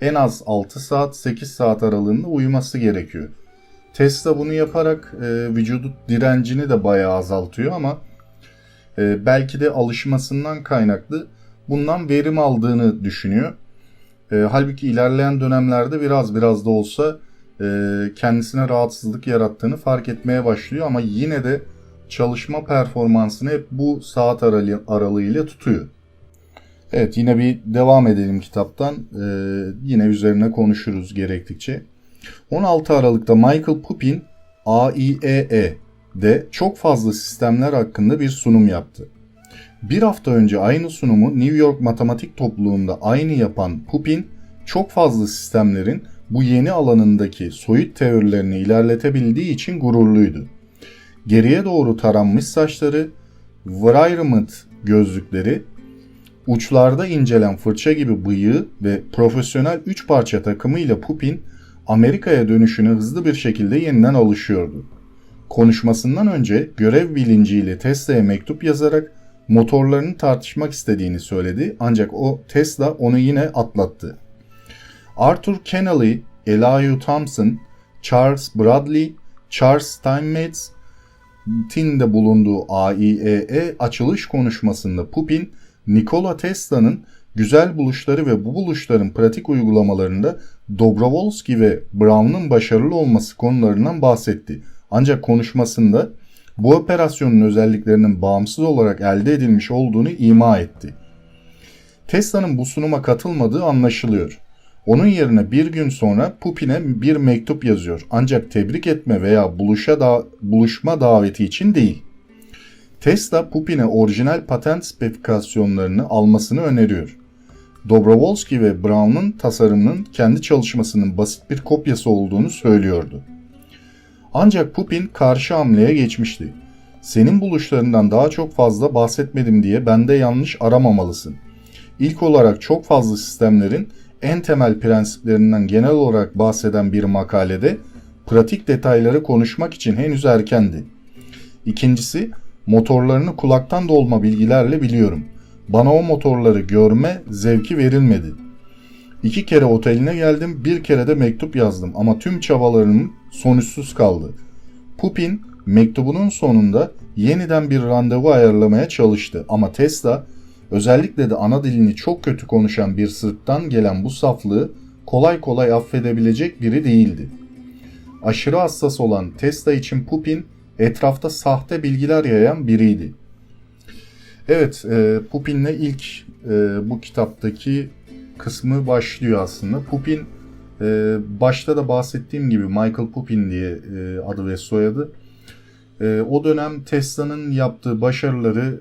en az 6 saat 8 saat aralığında uyuması gerekiyor. Tesla bunu yaparak vücudu direncini de bayağı azaltıyor ama belki de alışmasından kaynaklı bundan verim aldığını düşünüyor. Halbuki ilerleyen dönemlerde biraz da olsa kendisine rahatsızlık yarattığını fark etmeye başlıyor ama yine de çalışma performansını hep bu saat aralığıyla tutuyor. Evet, yine bir devam edelim kitaptan. Yine üzerine konuşuruz gerektikçe. 16 Aralık'ta Michael Pupin AIEE'de çok fazla sistemler hakkında bir sunum yaptı. Bir hafta önce aynı sunumu New York Matematik Topluluğu'nda aynı yapan Pupin, çok fazla sistemlerin bu yeni alanındaki soyut teorilerini ilerletebildiği için gururluydu. Geriye doğru taranmış saçları, Weyermann gözlükleri, Uçlarda incelen fırça gibi bıyığı ve profesyonel 3 parça takımıyla Pupin, Amerika'ya dönüşüne hızlı bir şekilde yeniden alışıyordu. Konuşmasından önce görev bilinciyle Tesla'ya mektup yazarak motorlarını tartışmak istediğini söyledi, ancak Tesla onu yine atlattı. Arthur Kennelly, Elihu Thompson, Charles Bradley, Charles Steinmetz'in de bulunduğu AIEE açılış konuşmasında Pupin, Nikola Tesla'nın güzel buluşları ve bu buluşların pratik uygulamalarında Dobrovolsky ve Brown'un başarılı olması konularından bahsetti. Ancak konuşmasında bu operasyonun özelliklerinin bağımsız olarak elde edilmiş olduğunu ima etti. Tesla'nın bu sunuma katılmadığı anlaşılıyor. Onun yerine bir gün sonra Pupin'e bir mektup yazıyor, ancak tebrik etme veya buluşma daveti için değil. Tesla, Pupin'e orijinal patent spesifikasyonlarını almasını öneriyor. Dobrovolsky ve Brown'un tasarımının kendi çalışmasının basit bir kopyası olduğunu söylüyordu. Ancak Pupin karşı hamleye geçmişti. "Senin buluşlarından daha çok fazla bahsetmedim diye bende yanlış aramamalısın. İlk olarak çok fazla sistemlerin en temel prensiplerinden genel olarak bahseden bir makalede pratik detayları konuşmak için henüz erkendi. İkincisi, motorlarını kulaktan dolma bilgilerle biliyorum. Bana o motorları görme zevki verilmedi. 2 kere oteline geldim, 1 kere de mektup yazdım ama tüm çabalarım sonuçsuz kaldı." Pupin mektubunun sonunda yeniden bir randevu ayarlamaya çalıştı ama Tesla, özellikle de ana dilini çok kötü konuşan bir Sırp'tan gelen bu saflığı kolay kolay affedebilecek biri değildi. Aşırı hassas olan Tesla için Pupin, etrafta sahte bilgiler yayan biriydi. Evet, Pupin'le ilk bu kitaptaki kısmı başlıyor aslında. Pupin, başta da bahsettiğim gibi Michael Pupin diye adı ve soyadı. O dönem Tesla'nın yaptığı başarıları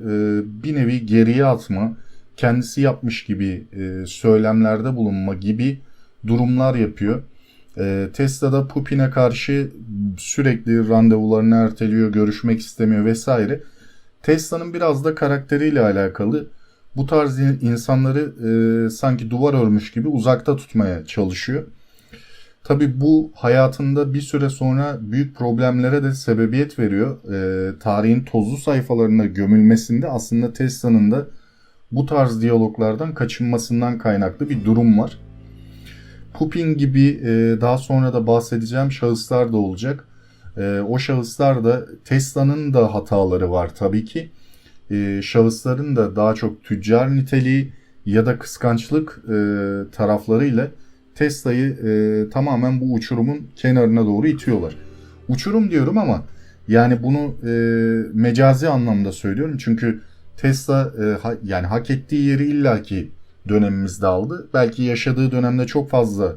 bir nevi geriye atma, kendisi yapmış gibi söylemlerde bulunma gibi durumlar yapıyor. Tesla'da Pupin'e karşı sürekli randevularını erteliyor, görüşmek istemiyor vesaire. Tesla'nın biraz da karakteriyle alakalı, bu tarz insanları sanki duvar örmüş gibi uzakta tutmaya çalışıyor. Tabii bu hayatında bir süre sonra büyük problemlere de sebebiyet veriyor. Tarihin tozlu sayfalarına gömülmesinde aslında Tesla'nın da bu tarz diyaloglardan kaçınmasından kaynaklı bir durum var. Pupin gibi daha sonra da bahsedeceğim şahıslar da olacak. O şahıslar da, Tesla'nın da hataları var tabii ki. Şahısların da daha çok tüccar niteliği ya da kıskançlık taraflarıyla Tesla'yı tamamen bu uçurumun kenarına doğru itiyorlar. Uçurum diyorum ama yani bunu mecazi anlamda söylüyorum. Çünkü Tesla yani hak ettiği yeri illaki dönemimizde aldı. Belki yaşadığı dönemde çok fazla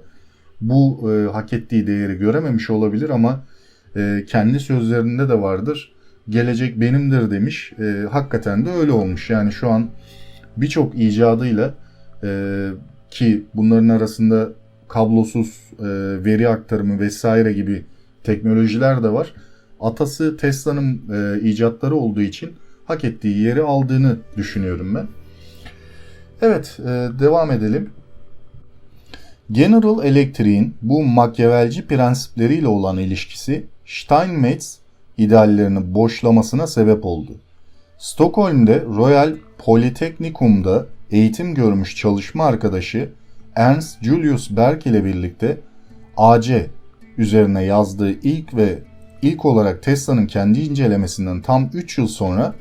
bu hak ettiği değeri görememiş olabilir ama kendi sözlerinde de vardır. Gelecek benimdir demiş. Hakikaten de öyle olmuş. Yani şu an birçok icadıyla ki bunların arasında kablosuz veri aktarımı vesaire gibi teknolojiler de var. Atası Tesla'nın icatları olduğu için hak ettiği yeri aldığını düşünüyorum ben. Evet, devam edelim. General Electric'in bu makyavelci prensipleriyle olan ilişkisi Steinmetz ideallerini boşlamasına sebep oldu. Stockholm'de Royal Polytechnicum'da eğitim görmüş çalışma arkadaşı Ernst Julius Berg ile birlikte AC üzerine yazdığı ilk olarak Tesla'nın kendi incelemesinden tam 3 yıl sonra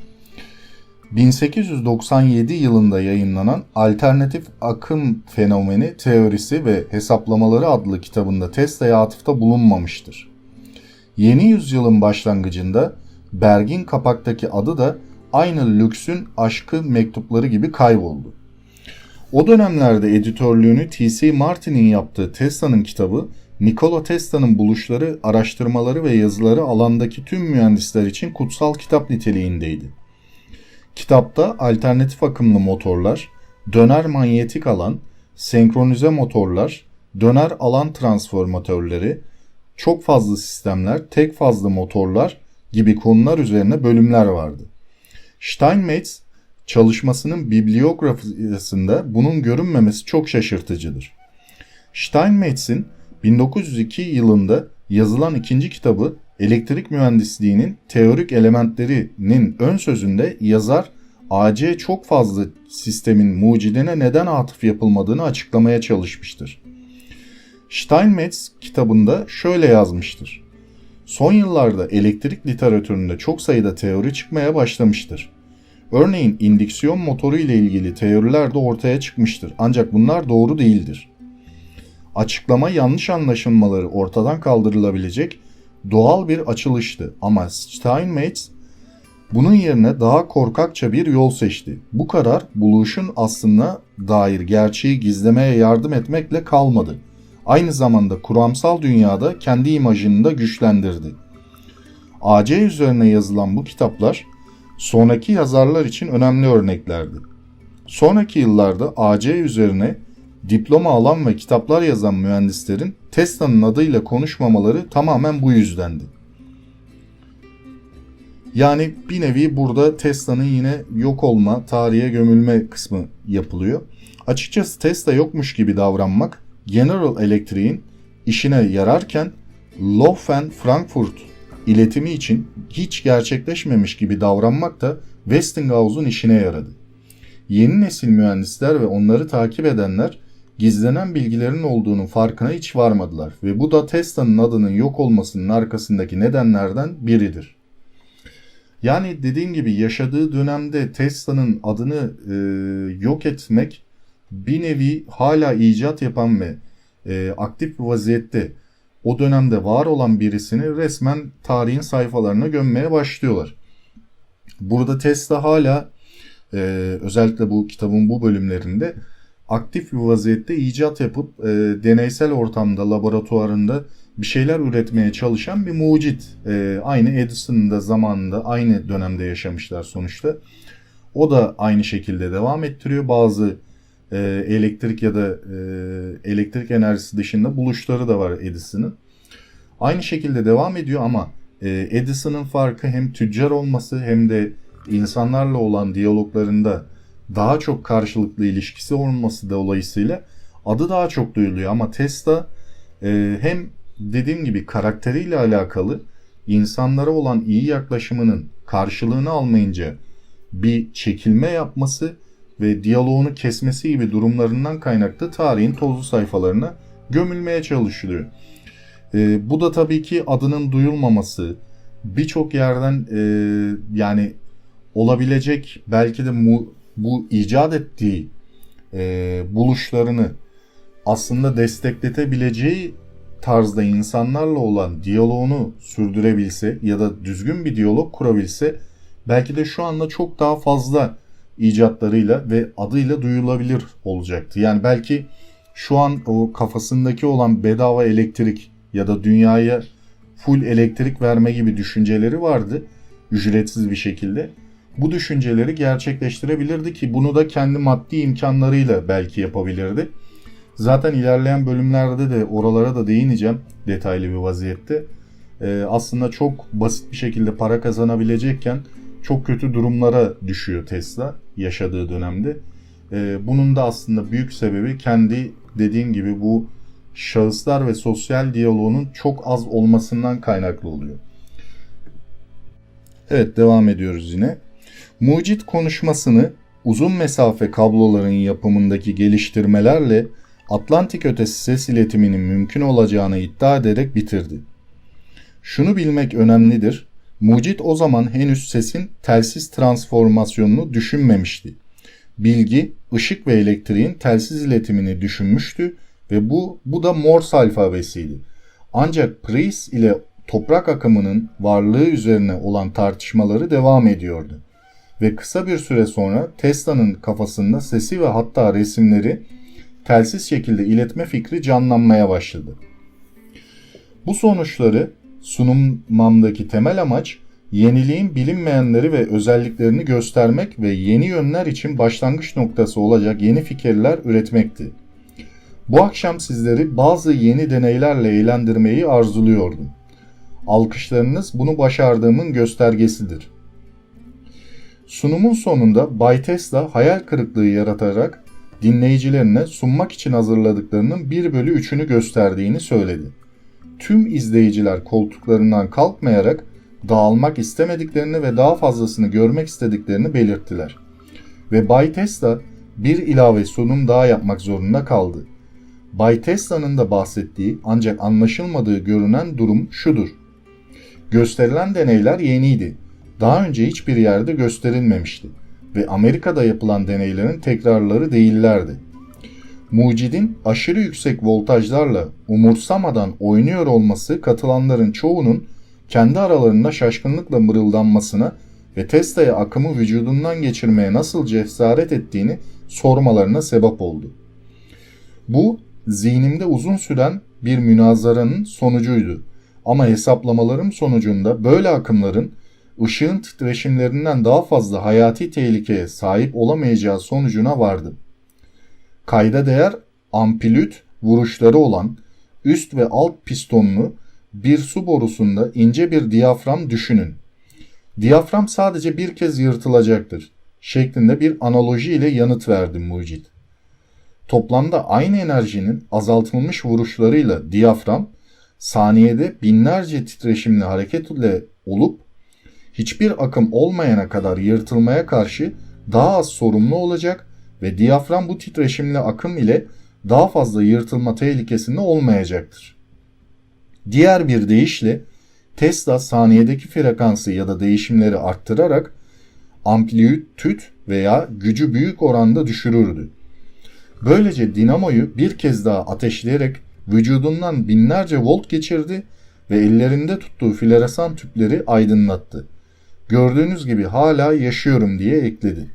1897 yılında yayınlanan Alternatif Akım Fenomeni Teorisi ve Hesaplamaları adlı kitabında Tesla'ya atıfta bulunmamıştır. Yeni yüzyılın başlangıcında Berg'in kapaktaki adı da aynı Lüks'ün Aşkı mektupları gibi kayboldu. O dönemlerde editörlüğünü T.C. Martin'in yaptığı Tesla'nın kitabı, Nikola Tesla'nın buluşları, araştırmaları ve yazıları alandaki tüm mühendisler için kutsal kitap niteliğindeydi. Kitapta alternatif akımlı motorlar, döner manyetik alan, senkronize motorlar, döner alan transformatörleri, çok fazla sistemler, tek fazlı motorlar gibi konular üzerine bölümler vardı. Steinmetz, çalışmasının bibliografisinde bunun görünmemesi çok şaşırtıcıdır. Steinmetz'in 1902 yılında yazılan ikinci kitabı elektrik mühendisliğinin teorik elementlerinin ön sözünde yazar AC çok fazla sistemin mucidine neden atıf yapılmadığını açıklamaya çalışmıştır. Steinmetz kitabında şöyle yazmıştır. Son yıllarda elektrik literatüründe çok sayıda teori çıkmaya başlamıştır. Örneğin indüksiyon motoru ile ilgili teoriler de ortaya çıkmıştır. Ancak bunlar doğru değildir. Açıklama yanlış anlaşılmaları ortadan kaldırılabilecek doğal bir açılıştı ama Steinmetz bunun yerine daha korkakça bir yol seçti. Bu karar buluşun aslına dair gerçeği gizlemeye yardım etmekle kalmadı. Aynı zamanda kuramsal dünyada kendi imajını da güçlendirdi. AC üzerine yazılan bu kitaplar sonraki yazarlar için önemli örneklerdi. Sonraki yıllarda AC üzerine diploma alan ve kitaplar yazan mühendislerin Tesla'nın adıyla konuşmamaları tamamen bu yüzdendi. Yani bir nevi burada Tesla'nın yine yok olma, tarihe gömülme kısmı yapılıyor. Açıkçası Tesla yokmuş gibi davranmak General Electric'in işine yararken Laufen-Frankfurt iletimi için hiç gerçekleşmemiş gibi davranmak da Westinghouse'un işine yaradı. Yeni nesil mühendisler ve onları takip edenler gizlenen bilgilerin olduğunun farkına hiç varmadılar ve bu da Tesla'nın adının yok olmasının arkasındaki nedenlerden biridir. Yani dediğim gibi yaşadığı dönemde Tesla'nın adını yok etmek bir nevi hala icat yapan ve aktif bir vaziyette o dönemde var olan birisini resmen tarihin sayfalarına gömmeye başlıyorlar. Burada Tesla hala özellikle bu kitabın bu bölümlerinde aktif bir vaziyette icat yapıp deneysel ortamda, laboratuvarında bir şeyler üretmeye çalışan bir mucit. Aynı Edison'ın da zamanında aynı dönemde yaşamışlar sonuçta. O da aynı şekilde devam ettiriyor. Bazı elektrik ya da elektrik enerjisi dışında buluşları da var Edison'ın. Aynı şekilde devam ediyor ama Edison'ın farkı hem tüccar olması hem de insanlarla olan diyaloglarında daha çok karşılıklı ilişkisi olması dolayısıyla adı daha çok duyuluyor. Ama Tesla hem dediğim gibi karakteriyle alakalı insanlara olan iyi yaklaşımının karşılığını almayınca bir çekilme yapması ve diyaloğunu kesmesi gibi durumlarından kaynaklı tarihin tozlu sayfalarına gömülmeye çalışılıyor. Bu da tabii ki adının duyulmaması, birçok yerden yani olabilecek belki de bu icat ettiği buluşlarını aslında destekletebileceği tarzda insanlarla olan diyaloğunu sürdürebilse ya da düzgün bir diyalog kurabilse belki de şu anda çok daha fazla icatlarıyla ve adıyla duyulabilir olacaktı. Yani belki şu an o kafasındaki olan bedava elektrik ya da dünyaya full elektrik verme gibi düşünceleri vardı ücretsiz bir şekilde. Bu düşünceleri gerçekleştirebilirdi ki bunu da kendi maddi imkanlarıyla belki yapabilirdi. Zaten ilerleyen bölümlerde de oralara da değineceğim detaylı bir vaziyette. Aslında çok basit bir şekilde para kazanabilecekken çok kötü durumlara düşüyor Tesla yaşadığı dönemde. Bunun da aslında büyük sebebi kendi dediğim gibi bu şahıslar ve sosyal diyaloğunun çok az olmasından kaynaklı oluyor. Evet, devam ediyoruz yine. Mucit konuşmasını uzun mesafe kabloların yapımındaki geliştirmelerle Atlantik ötesi ses iletiminin mümkün olacağını iddia ederek bitirdi. Şunu bilmek önemlidir. Mucit o zaman henüz sesin telsiz transformasyonunu düşünmemişti. Bilgi, ışık ve elektriğin telsiz iletimini düşünmüştü ve bu da Morse alfabesiydi. Ancak Price ile toprak akımının varlığı üzerine olan tartışmaları devam ediyordu. Ve kısa bir süre sonra Tesla'nın kafasında sesi ve hatta resimleri telsiz şekilde iletme fikri canlanmaya başladı. Bu sonuçları sunmamdaki temel amaç yeniliğin bilinmeyenleri ve özelliklerini göstermek ve yeni yönler için başlangıç noktası olacak yeni fikirler üretmekti. Bu akşam sizleri bazı yeni deneylerle eğlendirmeyi arzuluyordum. Alkışlarınız bunu başardığımın göstergesidir. Sunumun sonunda Bay Tesla hayal kırıklığı yaratarak dinleyicilerine sunmak için hazırladıklarının 1/3'ünü gösterdiğini söyledi. Tüm izleyiciler koltuklarından kalkmayarak dağılmak istemediklerini ve daha fazlasını görmek istediklerini belirttiler. Ve Bay Tesla bir ilave sunum daha yapmak zorunda kaldı. Bay Tesla'nın da bahsettiği ancak anlaşılmadığı görünen durum şudur. Gösterilen deneyler yeniydi. Daha önce hiçbir yerde gösterilmemişti ve Amerika'da yapılan deneylerin tekrarları değillerdi. Mucidin aşırı yüksek voltajlarla umursamadan oynuyor olması katılanların çoğunun kendi aralarında şaşkınlıkla mırıldanmasına ve Tesla'ya akımı vücudundan geçirmeye nasıl cesaret ettiğini sormalarına sebep oldu. Bu zihnimde uzun süren bir münazaranın sonucuydu. Ama hesaplamalarım sonucunda böyle akımların ışığın titreşimlerinden daha fazla hayati tehlikeye sahip olamayacağı sonucuna vardım. Kayda değer amplitüt vuruşları olan üst ve alt pistonlu bir su borusunda ince bir diyafram düşünün. Diyafram sadece bir kez yırtılacaktır şeklinde bir analoji ile yanıt verdi mucit. Toplamda aynı enerjinin azaltılmış vuruşlarıyla diyafram saniyede binlerce titreşimli hareketle olup hiçbir akım olmayana kadar yırtılmaya karşı daha az sorumlu olacak ve diyafram bu titreşimli akım ile daha fazla yırtılma tehlikesinde olmayacaktır. Diğer bir deyişle Tesla saniyedeki frekansı ya da değişimleri arttırarak amplitüt veya gücü büyük oranda düşürürdü. Böylece dinamoyu bir kez daha ateşleyerek vücudundan binlerce volt geçirdi ve ellerinde tuttuğu floresan tüpleri aydınlattı. Gördüğünüz gibi hala yaşıyorum diye ekledi.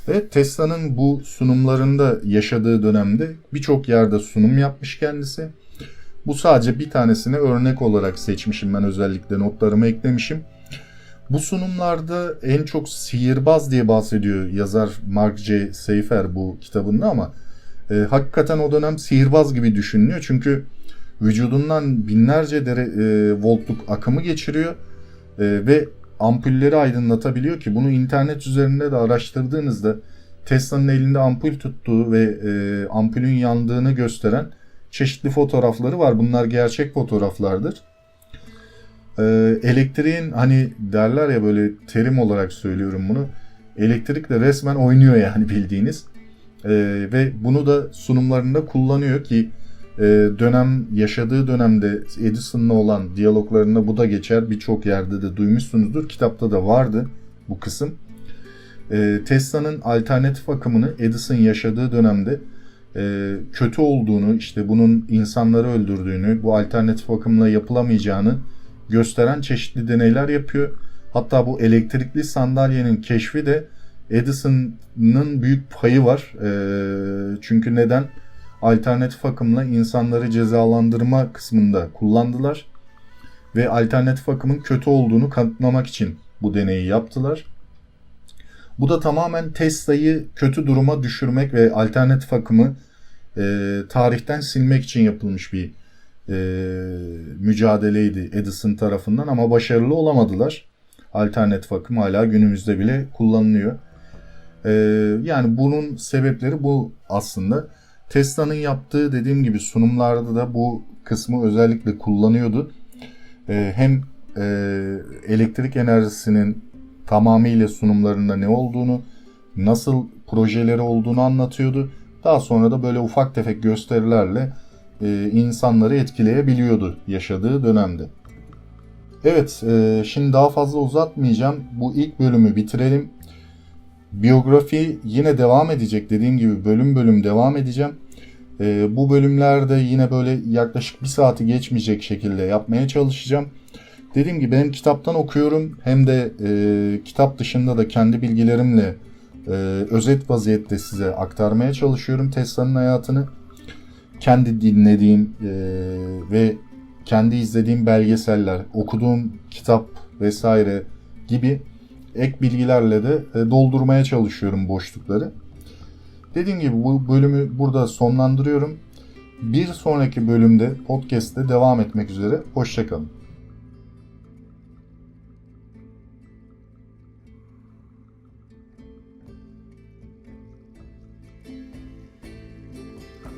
Ve Tesla'nın bu sunumlarında yaşadığı dönemde birçok yerde sunum yapmış kendisi. Bu sadece bir tanesini örnek olarak seçmişim, ben özellikle notlarıma eklemişim. Bu sunumlarda en çok sihirbaz diye bahsediyor yazar Mark J. Seifer bu kitabında ama hakikaten o dönem sihirbaz gibi düşünülüyor. Çünkü vücudundan binlerce voltluk akımı geçiriyor ve ampulleri aydınlatabiliyor ki bunu internet üzerinde de araştırdığınızda Tesla'nın elinde ampul tuttuğu ve ampulün yandığını gösteren çeşitli fotoğrafları var. Bunlar gerçek fotoğraflardır. Elektriğin hani derler ya, böyle terim olarak söylüyorum bunu. Elektrikle resmen oynuyor yani bildiğiniz. Ve bunu da sunumlarında kullanıyor ki yaşadığı dönemde Edison'la olan diyaloglarında bu da geçer. Birçok yerde de duymuşsunuzdur. Kitapta da vardı bu kısım. Tesla'nın alternatif akımını Edison yaşadığı dönemde kötü olduğunu, işte bunun insanları öldürdüğünü, bu alternatif akımla yapılamayacağını gösteren çeşitli deneyler yapıyor. Hatta bu elektrikli sandalyenin keşfi de Edison'ın büyük payı var. Çünkü neden? Alternatif akımla insanları cezalandırma kısmında kullandılar. Ve alternatif akımın kötü olduğunu kanıtlamak için bu deneyi yaptılar. Bu da tamamen Tesla'yı kötü duruma düşürmek ve alternatif akımı tarihten silmek için yapılmış bir mücadeleydi Edison tarafından ama başarılı olamadılar. Alternatif akım hala günümüzde bile kullanılıyor. Yani bunun sebepleri bu aslında. Tesla'nın yaptığı, dediğim gibi, sunumlarda da bu kısmı özellikle kullanıyordu. Hem elektrik enerjisinin tamamıyla sunumlarında ne olduğunu, nasıl projeleri olduğunu anlatıyordu. Daha sonra da böyle ufak tefek gösterilerle insanları etkileyebiliyordu yaşadığı dönemde. Evet, şimdi daha fazla uzatmayacağım. Bu ilk bölümü bitirelim. Biyografi yine devam edecek. Dediğim gibi bölüm bölüm devam edeceğim. Bu bölümlerde yine böyle yaklaşık 1 saati geçmeyecek şekilde yapmaya çalışacağım. Dediğim gibi hem kitaptan okuyorum hem de kitap dışında da kendi bilgilerimle özet vaziyette size aktarmaya çalışıyorum Tesla'nın hayatını. Kendi dinlediğim ve kendi izlediğim belgeseller, okuduğum kitap vesaire gibi ek bilgilerle de doldurmaya çalışıyorum boşlukları. Dediğim gibi bu bölümü burada sonlandırıyorum. Bir sonraki bölümde podcast'te devam etmek üzere. Hoşça kalın.